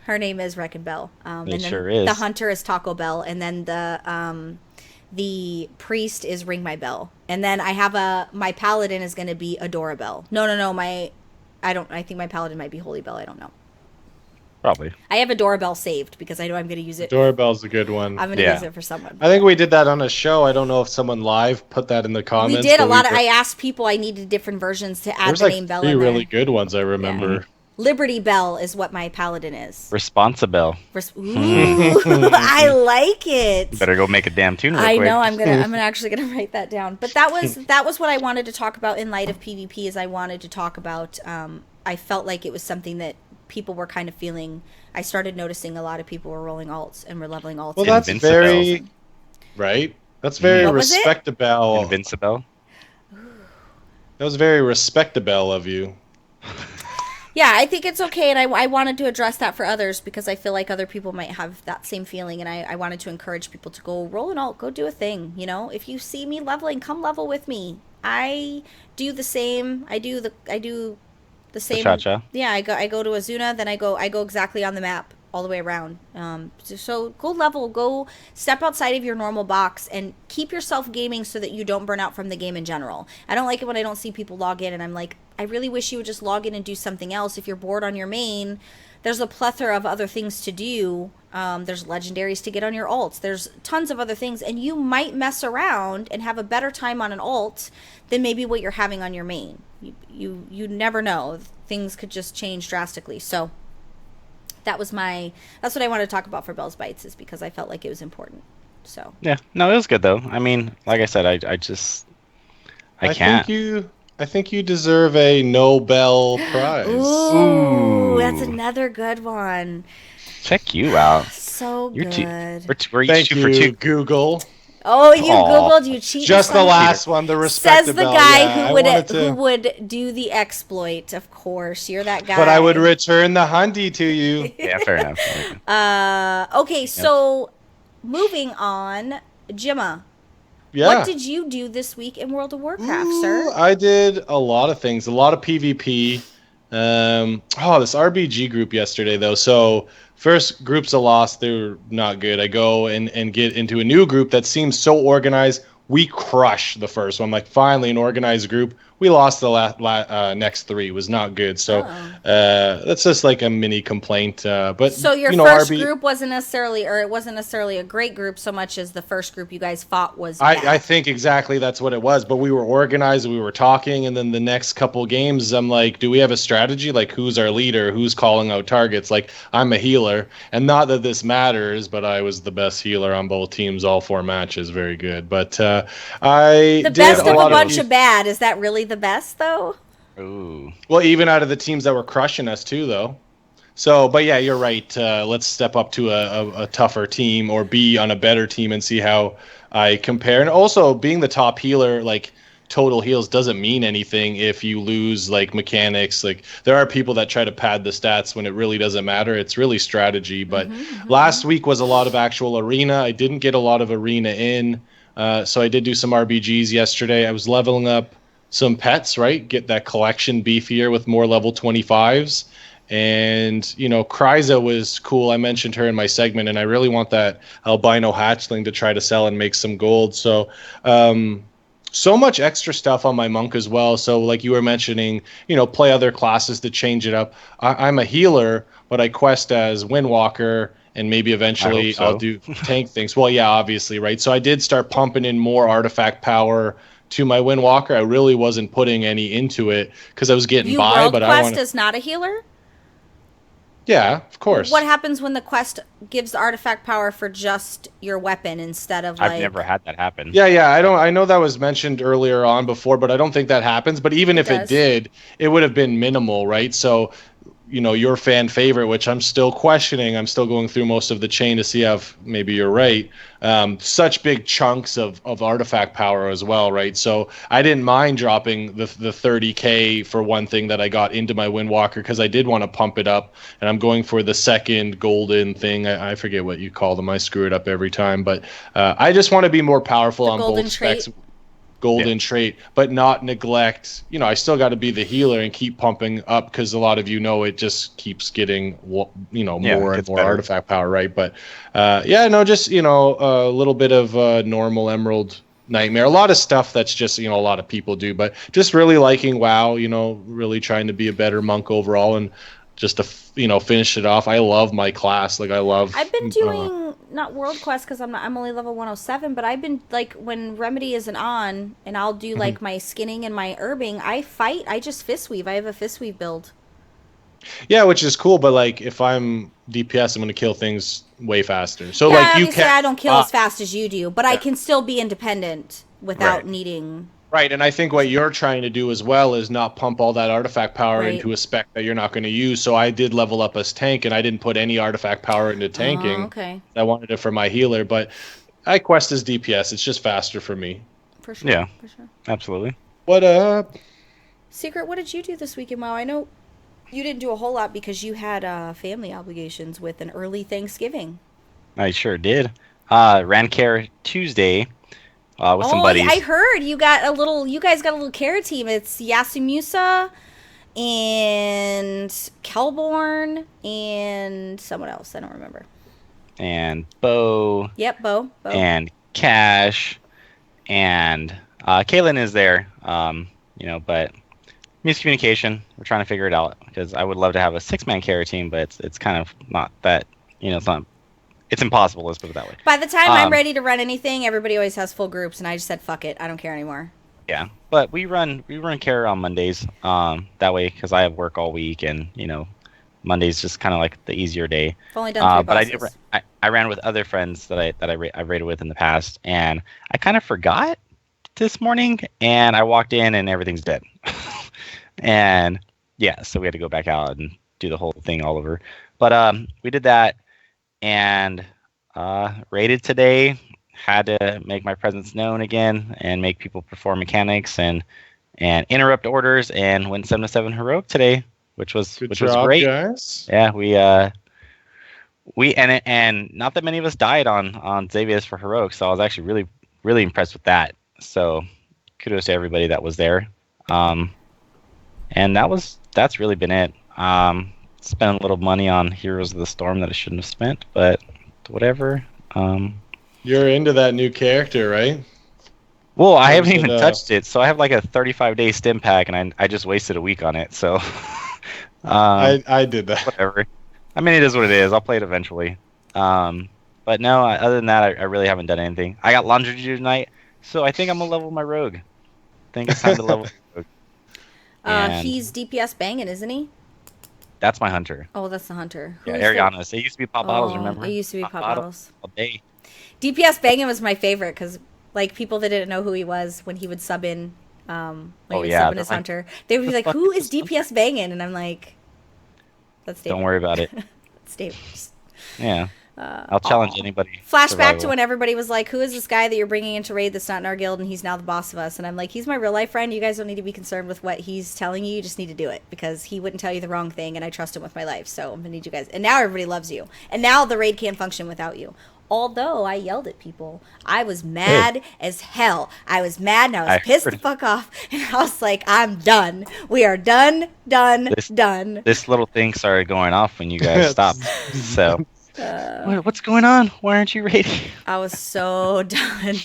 her name is Reckon Belle. And then sure is. the hunter is Taco Bell, and then the priest is Ring My Bell. And then I have my paladin is going to be Adora Bell. No, I think my paladin might be Holy Bell. I don't know. Probably. I have a doorbell saved because I know I'm going to use it. Doorbell's a good one. I'm going to use it for someone. I think we did that on a show. I don't know if someone live put that in the comments. We did a but lot of. I asked people. I needed different versions to add There's the like name Bell 3 in there. really good ones I remember. Liberty Bell is what my paladin is. Responsible. Ooh, I like it. Better go make a damn tune real I quick. know. I'm actually gonna write that down. But that was what I wanted to talk about in light of PvP. Is I wanted to talk about. I felt like it was something that people were kind of feeling. I started noticing a lot of people were rolling alts and were leveling alts. Well, that's Invincible. very right. That's very What was it? respectable. Invincible. That was very respectable of you. Yeah, I think it's okay, and I wanted to address that for others because I feel like other people might have that same feeling, and I wanted to encourage people to go roll an alt, go do a thing. You know, if you see me leveling, come level with me. I do the same. I do the same. Cha-cha. Yeah, I go to Azuna, then I go exactly on the map all the way around. So go level, go step outside of your normal box and keep yourself gaming so that you don't burn out from the game in general. I don't like it when I don't see people log in and I'm like, I really wish you would just log in and do something else. If you're bored on your main, there's a plethora of other things to do. There's legendaries to get on your alts. There's tons of other things, and you might mess around and have a better time on an alt than maybe what you're having on your main. You never know. Things could just change drastically. So that's what I wanted to talk about for Bell's Bites, is because I felt like it was important. So Yeah. No, it was good though. I mean, like I said, I can't. I think you deserve a Nobel Prize. Ooh, that's another good one. Check you out. So You're good. we're each Thank 2 you, for 2. Google. Oh, you Aw. Googled, you cheated. Just the last one, the Says respectable. the guy yeah, who would do the exploit. Of course, you're that guy. But I would return the hundy to you. Yeah, fair enough. Okay, so moving on, Gemma, Yeah. What did you do this week in World of Warcraft, sir? I did a lot of things, a lot of PvP. This RBG group yesterday though. So first group's a loss. They were not good. I go and get into a new group that seems so organized. We crush the first one. Like finally an organized group. We lost the next three. It was not good. So that's just like a mini complaint. But so your first group wasn't necessarily a great group so much as the first group you guys fought was bad. I think exactly that's what it was. But we were organized. We were talking. And then the next couple games, I'm like, do we have a strategy? Like who's our leader? Who's calling out targets? Like I'm a healer. And not that this matters, but I was the best healer on both teams, all 4 matches. Very good. But the best of a bunch of bad. Is that really the best though? Ooh. Well, even out of the teams that were crushing us too, though. So, but yeah, you're right. Let's step up to a tougher team or be on a better team and see how I compare. And also, being the top healer, like total heals, doesn't mean anything if you lose like mechanics. Like there are people that try to pad the stats when it really doesn't matter. It's really strategy. But last week was a lot of actual arena. I didn't get a lot of arena in. So I did do some RBGs yesterday. I was leveling up some pets, right? Get that collection beefier with more level 25s. And, Kryza was cool. I mentioned her in my segment, and I really want that albino hatchling to try to sell and make some gold. So, so much extra stuff on my monk as well. So like you were mentioning, play other classes to change it up. I'm a healer, but I quest as Windwalker, and maybe eventually I'll do tank things. Well, yeah, obviously, right? So I did start pumping in more artifact power to my Windwalker. I really wasn't putting any into it because I was getting by. But Quest is not a healer? Yeah, of course. What happens when the quest gives the artifact power for just your weapon instead of like... I've never had that happen. Yeah. I know that was mentioned earlier on before, but I don't think that happens. But even if it did, it would have been minimal, right? So, your fan favorite, which I'm still questioning. I'm still going through most of the chain to see if maybe you're right. Such big chunks of artifact power as well, right? So I didn't mind dropping the 30k for one thing that I got into my Windwalker because I did want to pump it up, and I'm going for the second golden thing. I forget what you call them. I screw it up every time, but I just want to be more powerful on both specs. Golden trait, but not neglect. I still got to be the healer and keep pumping up because a lot of it just keeps getting more and more better. artifact power, right? But just a little bit of normal Emerald Nightmare. A lot of stuff that's just a lot of people do, but just really liking WoW. Really trying to be a better monk overall and just to finish it off. I love my class. Like I've been doing not world quest because I'm only level 107, but I've been like when Remedy isn't on and I'll do like my skinning and my herbing. I just fist weave. I have a fist weave build. Yeah, which is cool, but like if I'm DPS, I'm going to kill things way faster. So I don't kill as fast as you do, but I can still be independent without needing. Right, and I think what you're trying to do as well is not pump all that artifact power into a spec that you're not going to use. So I did level up as tank, and I didn't put any artifact power into tanking. Okay. I wanted it for my healer, but I quest as DPS. It's just faster for me. For sure. Yeah, for sure. Absolutely. What up? Secret, what did you do this weekend, Mo? I know you didn't do a whole lot because you had family obligations with an early Thanksgiving. I sure did. Ran Care Tuesday. With some buddies. I heard you guys got a little care team. It's Yasumusa and Kelborn and someone else. I don't remember. And Bo. Yep, Bo. And Cash. And Kaylin is there. But miscommunication. We're trying to figure it out because I would love to have a 6-man care team, but it's kind of not that, it's not. It's impossible, let's put it that way. By the time I'm ready to run anything, everybody always has full groups, and I just said, fuck it, I don't care anymore. Yeah, but we run care on Mondays, that way, because I have work all week, and, Monday's just kind of like the easier day. I've only done 3 bosses. But I ran with other friends that I've raided with in the past, and I kind of forgot this morning, and I walked in, and everything's dead. And, yeah, so we had to go back out and do the whole thing all over. But we did that. And raided today, had to make my presence known again and make people perform mechanics and interrupt orders, and went 7-7 heroic today, which was great. Guys. Yeah, we and not that many of us died on Xavius for heroic, so I was actually really really impressed with that. So kudos to everybody that was there. And that's really been it. Spent a little money on Heroes of the Storm that I shouldn't have spent, but whatever. You're into that new character, right? Well, I haven't Or is even it, touched it, so I have like a 35-day stim pack, and I just wasted a week on it. So I did that. whatever. I mean, it is what it is. I'll play it eventually. But no, other than that, I really haven't done anything. I got laundry to do tonight, so I think I'm gonna level my rogue. I think it's time to level my rogue. And He's DPS banging, isn't he? that's my hunter. Oh, that's the hunter. Yeah, Who is Ariana's. It used to be Pop Bottles, Oh, remember? it used to be Pop Bottles. All day. DPS banging was my favorite because, like, people that didn't know who he was when he would sub in, when he would sub in his like, hunter, they would be like, "Who is DPS banging?" And I'm like, "That's David." Don't worry about it. That's David. Yeah. I'll challenge anybody. Flashback survival. to when everybody was like, "Who is this guy that you're bringing into raid that's not in our guild and he's now the boss of us?" And I'm like, "He's my real life friend. You guys don't need to be concerned with what he's telling you. You just need to do it because he wouldn't tell you the wrong thing, and I trust him with my life. So I'm gonna need you guys." And now everybody loves you. And now the raid can't function without you. Although I yelled at people, I was mad as hell. I was mad and I was pissed the fuck off. And I was like, "I'm done. We are done. Done." This little thing started going off when you guys stopped. So, what's going on? Why aren't you raiding? I was so done.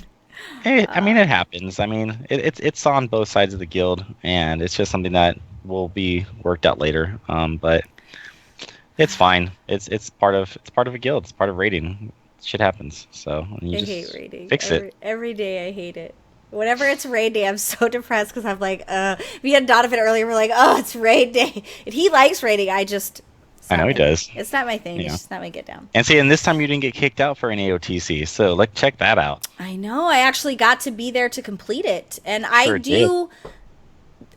Hey, I mean, it happens. I mean, it's on both sides of the guild, and it's just something that will be worked out later. But it's fine. It's part of a guild. It's part of raiding. Shit happens. So you I just hate raiding. fix it. Every day I hate it. Whenever it's raid day, I'm so depressed because I'm like, we had Donovan earlier. We're like, oh, it's raid day. And he likes raiding. I know he does. It's not my thing. Yeah. It's just not my get down. And see, and this time you didn't get kicked out for an AOTC, so like check that out. I know. I actually got to be there to complete it. And I Sure do.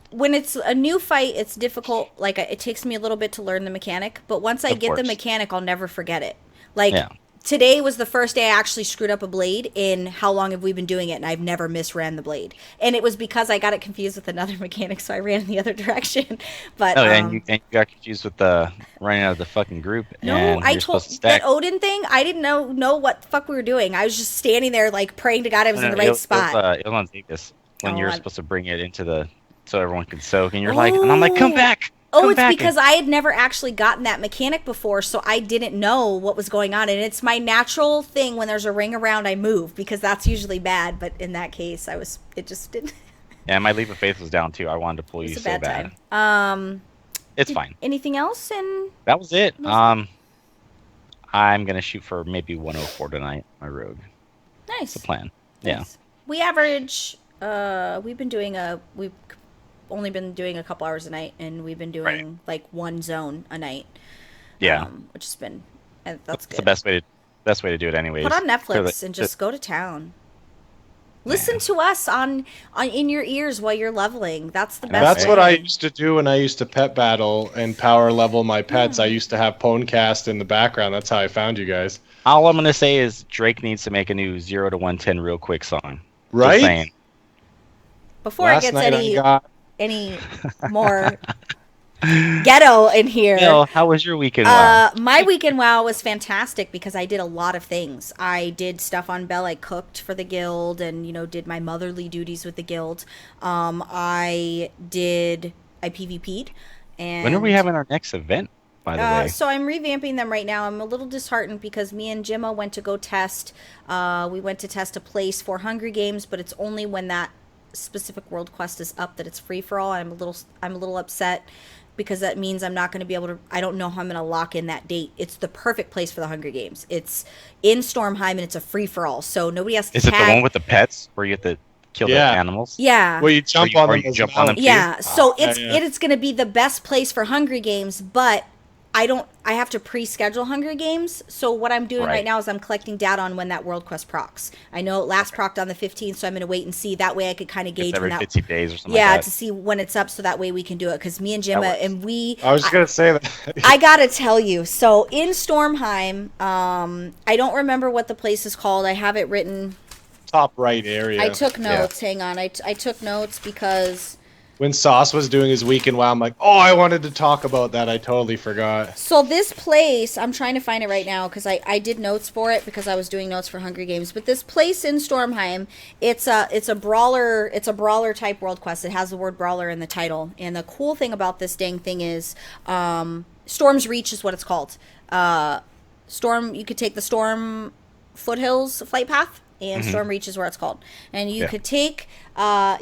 When it's a new fight, it's difficult. Like, it takes me a little bit to learn the mechanic. But once I Of get the course. mechanic, I'll never forget it. Like, Yeah. today was the first day I actually screwed up a blade in how long have we been doing it, and I've never misran the blade. And it was because I got it confused with another mechanic, so I ran in the other direction. But And you got confused with the running out of the fucking group. no, and I you're told supposed to stack. that Odin thing. I didn't know what the fuck we were doing. I was just standing there, like, praying to God I was in the right spot. It was on Vegas when you Oh, were supposed to bring it into so everyone could soak, and you're like, and I'm like, come back. Oh, come it's back. because I had never actually gotten that mechanic before, so I didn't know what was going on. And it's my natural thing when there's a ring around, I move because that's usually bad. But in that case, it just didn't. Yeah, my leap of faith was down too. I wanted to pull you It's a so bad bad. time. It's fine. Anything else? And That was it. I'm gonna shoot for maybe 104 tonight. My rogue. nice. That's the plan. Yeah. Nice. We average. We've only been doing a couple hours a night, and we've been doing like one zone a night. Yeah. Which has been that's good. It's the best way to do it, anyways. Put on Netflix Clearly- and just go to town. Listen to us on in your ears while you're leveling. That's the best. That's way. what I used to do when I used to pet battle and power level my pets. I used to have PWNCAST in the background. That's how I found you guys. All I'm gonna say is Drake needs to make a new 0 to 110 real quick song. Just Right? saying. Before it Last gets night I got any more ghetto in here. Bill, how was your weekend? Wow? My weekend WoW was fantastic because I did a lot of things. I did stuff on Bell. I cooked for the guild and, did my motherly duties with the guild. I PvP'd. And When are we having our next event, by the way? So I'm revamping them right now. I'm a little disheartened because me and Jimma went to go test. We went to test a place for Hungry Games, but it's only when that specific world quest is up that it's free for all. I'm a little upset because that means I'm not going to be able to. I don't know how I'm going to lock in that date. It's the perfect place for the Hungry Games. It's in Stormheim and it's a free for all, so nobody has to. Is it the one with the pets where you have to kill the animals? Yeah. Well, you jump Or on them. you as jump well. on them too? Yeah, so Yeah, it's yeah. it's going to be the best place for Hungry Games, but I have to pre-schedule Hungry Games. So what I'm doing right now is I'm collecting data on when that world quest procs. I know it last procced on the 15th, so I'm going to wait and see. That way I could kind of gauge Every when that 50 days or something yeah, like that. to see when it's up so that way we can do it cuz me and Jimma works. and I was just gonna say that. I got to tell you. So in Stormheim, I don't remember what the place is called. I have it written. Top right area. I took notes. Hang on. I took notes because when Sauce was doing his weekend WoW, I'm like, oh, I wanted to talk about that. I totally forgot. So this place, I'm trying to find it right now because I did notes for it because I was doing notes for Hungry Games. But this place in Stormheim, it's a brawler type world quest. It has the word brawler in the title. And the cool thing about this dang thing is Storm's Reach is what it's called. You could take the Storm Foothills flight path, and Storm Reach is where it's called. And you could take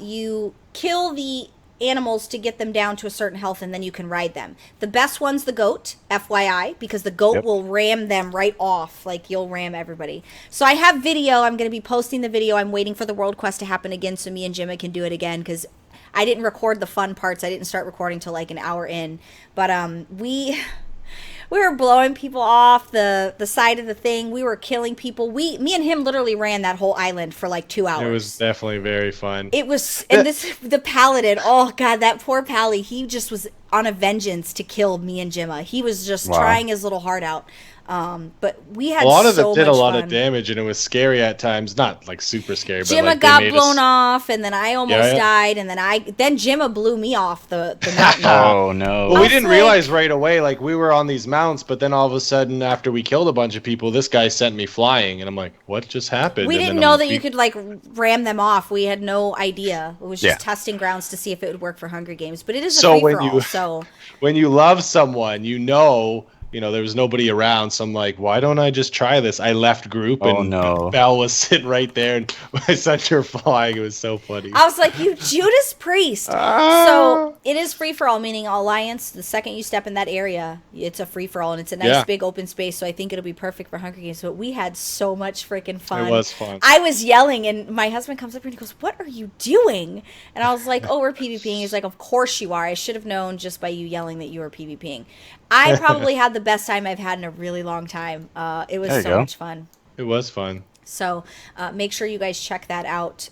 you kill the animals to get them down to a certain health, and then you can ride them. The best one's the goat, FYI, because the goat will ram them right off. Like, you'll ram everybody. So I have video. I'm going to be posting the video. I'm waiting for the world quest to happen again so me and Jimmy can do it again, because I didn't record the fun parts. I didn't start recording till like an hour in. But we were blowing people off the side of the thing. We were killing people. Me and him literally ran that whole island for like 2 hours. It was definitely very fun. It was, and the paladin. Oh god, that poor Pally. He just was on a vengeance to kill me and Jimma. He was just trying his little heart out. But we had a lot of so it did much a lot fun. of damage, and it was scary at times. Not like super scary, but Jimma like got blown off, and then I almost died, and then Jimma blew me off the mountain. Oh no! Well, we didn't realize right away. Like, we were on these mounts, but then all of a sudden, after we killed a bunch of people, this guy sent me flying, and I'm like, "What just happened?" We And didn't then know that you could like ram them off. We had no idea. It was just Yeah. testing grounds to see if it would work for Hungry Games. But it is a So free when for all. So when you love someone, there was nobody around, so I'm like, why don't I just try this? I left group, and Belle was sitting right there, and I sent her flying. It was so funny. I was like, you Judas Priest. So it is free for all, meaning Alliance. The second you step in that area, it's a free for all, and it's a nice big open space. So I think it'll be perfect for Hunger Games. But we had so much freaking fun. It was fun. I was yelling, and my husband comes up and he goes, "What are you doing?" And I was like, "Oh, we're PvPing." He's like, "Of course you are. I should have known just by you yelling that you were PvPing." I probably had the best time I've had in a really long time. It was so much fun. It was fun. So make sure you guys check that out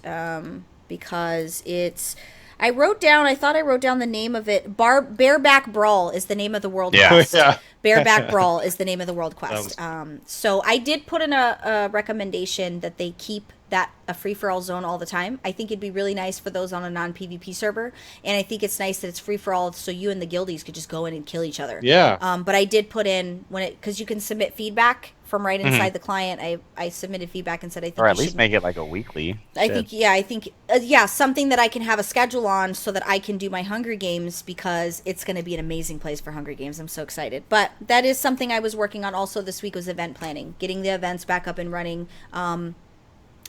because it's... I thought I wrote down the name of it. Bareback Brawl is the name of the world quest. Bareback Brawl is the name of the world quest. So I did put in a recommendation that they keep that a free-for-all zone all the time. I think it'd be really nice for those on a non-PvP server, and I think it's nice that it's free-for-all so you and the guildies could just go in and kill each other. Yeah. But I did put in, because you can submit feedback from right inside the client, I submitted feedback and said I think or at least make it like a weekly. I think something that I can have a schedule on so that I can do my Hunger Games, because it's going to be an amazing place for Hunger Games. I'm so excited. But that is something I was working on also this week, was event planning, getting the events back up and running.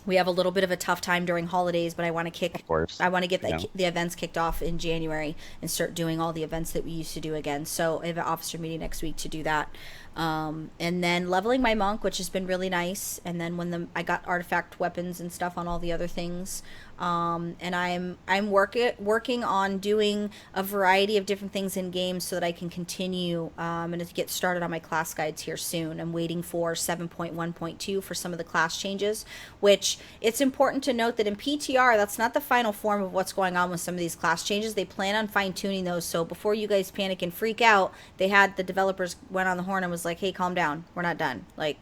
We have a little bit of a tough time during holidays, but I want to get the events kicked off in January and start doing all the events that we used to do again. So I have an officer meeting next week to do that. And then leveling my monk, which has been really nice. And then I got artifact weapons and stuff on all the other things. And I'm working on doing a variety of different things in games so that I can continue. I'm going to get started on my class guides here soon. I'm waiting for 7.1.2 for some of the class changes, which it's important to note that in PTR, that's not the final form of what's going on with some of these class changes. They plan on fine-tuning those. So before you guys panic and freak out, the developers went on the horn and was like, hey, calm down. We're not done. Like,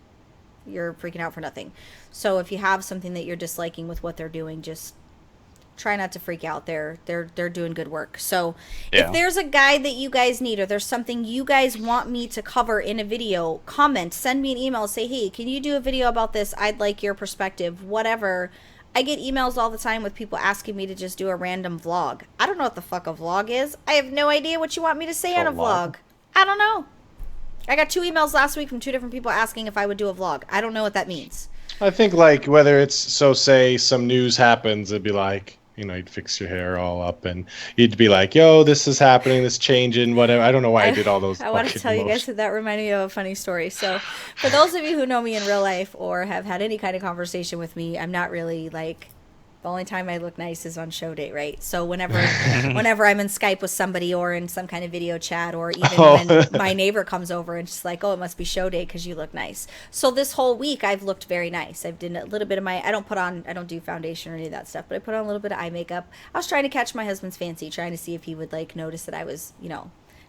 you're freaking out for nothing. So if you have something that you're disliking with what they're doing, just try not to freak out. They're doing good work. So if there's a guide that you guys need, or there's something you guys want me to cover in a video, comment, send me an email, say, hey, can you do a video about this? I'd like your perspective, whatever. I get emails all the time with people asking me to just do a random vlog. I don't know what the fuck a vlog is. I have no idea what you want me to say on a vlog. I don't know. I got 2 emails last week from 2 different people asking if I would do a vlog. I don't know what that means. I think, like, whether it's, say some news happens, it'd be like, you'd fix your hair all up, and you'd be like, yo, this is happening, this changing, whatever. I don't know why I did all those. I want to tell you guys that reminded me of a funny story. So for those of you who know me in real life or have had any kind of conversation with me, I'm not really like... The only time I look nice is on show date, right? So whenever I'm in Skype with somebody or in some kind of video chat, or even when my neighbor comes over and she's like, oh, it must be show date because you look nice. So this whole week I've looked very nice. I've done a little bit of I don't do foundation or any of that stuff, but I put on a little bit of eye makeup. I was trying to catch my husband's fancy, trying to see if he would like notice that I was,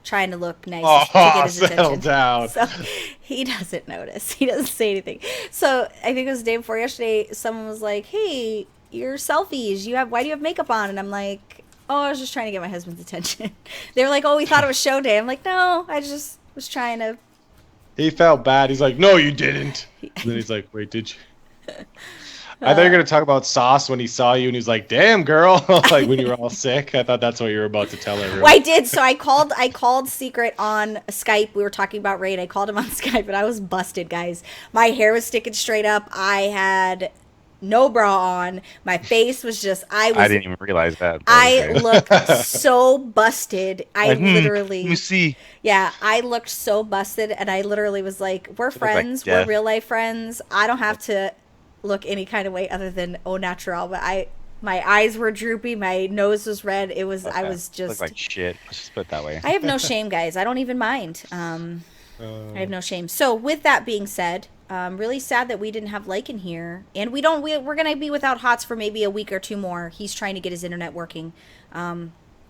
trying to look nice to get his attention. Down. So he doesn't notice. He doesn't say anything. So I think it was the day before yesterday, someone was like, hey, your selfies, why do you have makeup on? And I'm like, oh, I was just trying to get my husband's attention. They were like, oh, we thought it was show day. I'm like, no, I just was trying to. He felt bad. He's like, no, you didn't. And then he's like, wait, did you? I thought you were going to talk about Sauce when he saw you, and he's like, damn, girl. Like, when you were all sick. I thought that's what you were about to tell everyone. Well, I did. So I called Secret on Skype. We were talking about Raid. I called him on Skype, and I was busted, guys. My hair was sticking straight up. I had no bra on. My face was just, I didn't even realize that. I looked so busted. I literally. Let me see. Yeah, I looked so busted, and I literally was like, we're friends. We're real life friends. I don't have to look any kind of way other than au natural, but my eyes were droopy, my nose was red. It was I was just looked like shit. Let's just put it that way. I have no shame, guys. I don't even mind. I have no shame. So with that being said, really sad that we didn't have Lycan here, and we're gonna be without Hots for maybe a week or two more. He's trying to get his internet working.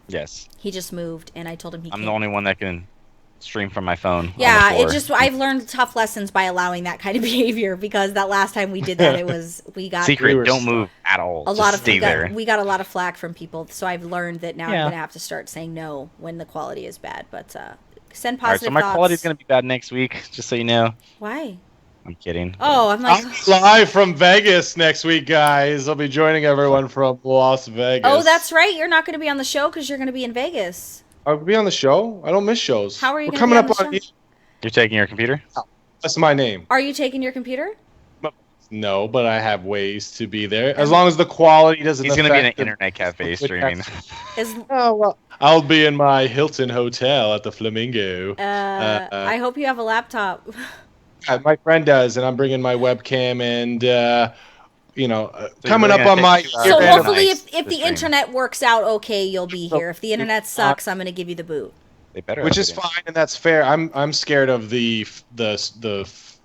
Yes. He just moved, and I told him I'm the only one that can stream from my phone. Yeah, I've learned tough lessons by allowing that kind of behavior, because that last time we did that, we got Secret. Don't move at all. We got a lot of flack from people, so I've learned that now I'm gonna have to start saying no when the quality is bad. But send positive thoughts. So my quality's gonna be bad next week, just so you know. Why? I'm kidding. Oh, I'm like, live from Vegas next week, guys. I'll be joining everyone from Las Vegas. oh, that's right. You're not going to be on the show because you're going to be in Vegas. I'll be on the show. I don't miss shows. How are you We're going to be coming on the show? You're taking your computer? That's my name. Are you taking your computer? No, but I have ways to be there. As long as the quality doesn't He's affect... going to be in an internet cafe streaming. Oh, well, I'll be in my Hilton hotel at the Flamingo. I hope you have a laptop. My friend does, and I'm bringing my webcam and, So coming you're up on my... So Very hopefully nice if the stream. internet works out okay, you'll be here. If the internet sucks, I'm going to give you the boot. They better. Which have is it in. fine, and that's fair. I'm scared of the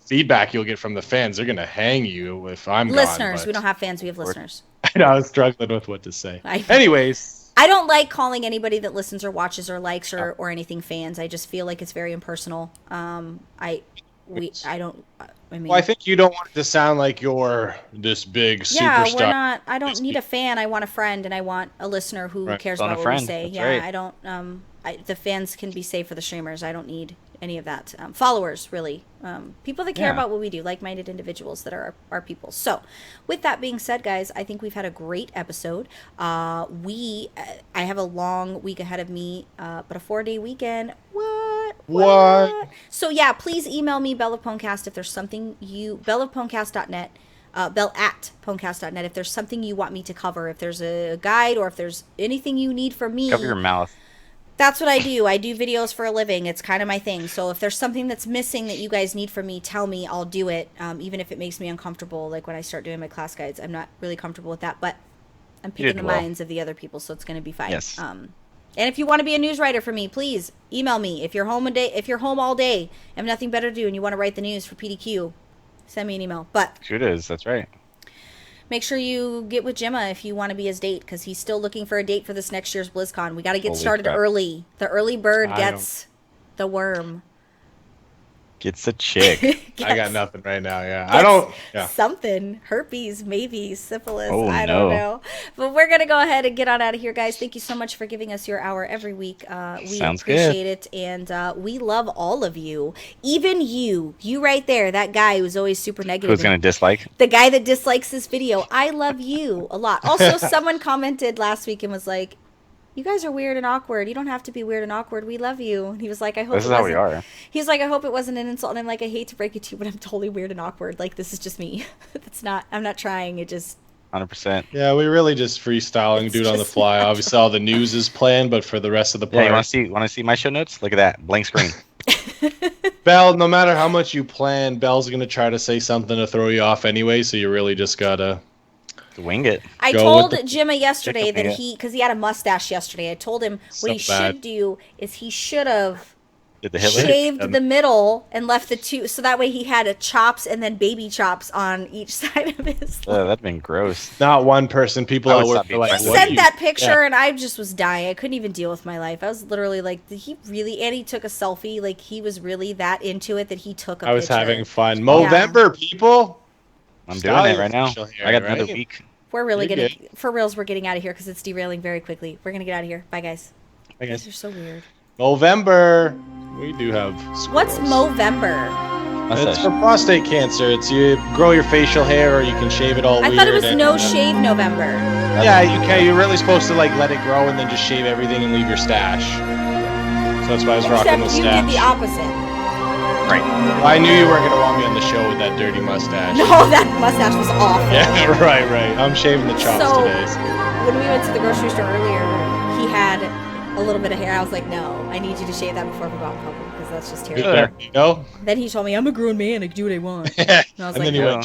feedback you'll get from the fans. They're gonna hang you if I'm Listeners. gone. We don't have fans. We have listeners. I know, I was struggling with what to say. I- Anyways, I don't like calling anybody that listens or watches or likes or anything fans. I just feel like it's very impersonal. I mean, well, I think you don't want it to sound like you're this big yeah, superstar. we're not. I don't need a fan. I want a friend, and I want a listener who Right. cares Want a about what we friend. say. That's Yeah, right. I don't. The fans can be safe for the streamers. I don't need any of that. Followers, really. People that care Yeah. about what we do, like-minded individuals that are our people. So, with that being said, guys, I think we've had a great episode. I have a long week ahead of me, but a 4-day weekend. What? So yeah, please email me, Bell of Pwnecast, if there's something bellofpwnecast.net, bell@pwnecast.net, if there's something you want me to cover, if there's a guide, or if there's anything you need from me. Cover your mouth. That's what I do. I do videos for a living. It's kind of my thing. So if there's something that's missing that you guys need from me, tell me. I'll do it, even if it makes me uncomfortable. Like when I start doing my class guides, I'm not really comfortable with that, but I'm picking the minds of the other people, so it's going to be fine. Yes. And if you want to be a news writer for me, please email me. If you're home all day, and have nothing better to do, and you want to write the news for PDQ, send me an email. But Sure it is. That's right. make sure you get with Gemma if you want to be his date, because he's still looking for a date for this next year's BlizzCon. We got to get Holy started crap. early. The early bird I gets the worm. Gets a chick. I got nothing right now. Yeah, I don't. Yeah. Something. Herpes, maybe. Syphilis. Oh, I don't know. But we're going to go ahead and get on out of here, guys. Thank you so much for giving us your hour every week. We Sounds appreciate it. And we love all of you. Even you. You right there. That guy who's always super negative. Who's going to dislike? The guy that dislikes this video. I love you a lot. Also, someone commented last week and was like, you guys are weird and awkward. You don't have to be weird and awkward. We love you. And he was like, I hope This is how we are. He was like, I hope it wasn't an insult. And I'm like, I hate to break it to you, but I'm totally weird and awkward. Like, this is just me. I'm not trying. It just. 100%. Yeah, we really just freestyling, do it on the fly. Obviously, all the news is planned, but for the rest of the Yeah, part, you want to see my show notes? Look at that. Blank screen. Bell, no matter how much you plan, Bell's gonna try to say something to throw you off anyway. So you really just gotta. Wing it. I Go told with Jimmy yesterday Chicken that because he had a mustache yesterday. I told him what he So bad. should do is he should have Did the Hitler? shaved the middle and left the two, so that way he had a chops and then baby chops on each side of his. That'd been gross. Not one person. People I at would work stop are being like, friends He with what sent you- that picture Yeah. and I just was dying. I couldn't even deal with my life. I was literally like, did he really? And he took a selfie. Like he was really that into it that he took a picture. I was having fun. Movember, people. I'm doing it right now. Facial hair, I got another right? week. We're really You're gonna, good. for reals, we're getting out of here because it's derailing very quickly. We're gonna get out of here. Bye, guys. I You guess guys are so weird. November. We do have. What's squirrels. Movember? It's for prostate cancer. It's you grow your facial hair or you can shave it all I weird. thought it was and- No Shave November. Yeah, you can. You're really supposed to like let it grow and then just shave everything and leave your stash. So that's why I was rocking the Except you stash. did the opposite. Right. Well, I knew you weren't gonna want me on the show with that dirty mustache. No, that mustache was awful. Yeah, right. I'm shaving the chops So- today. So. When we went to the grocery store earlier, he had a little bit of hair. I was like, no, I need you to shave that before we go out in public because that's just terrible. There you go. Then he told me, I'm a grown man. I can do what I want. and I was then like, he no. went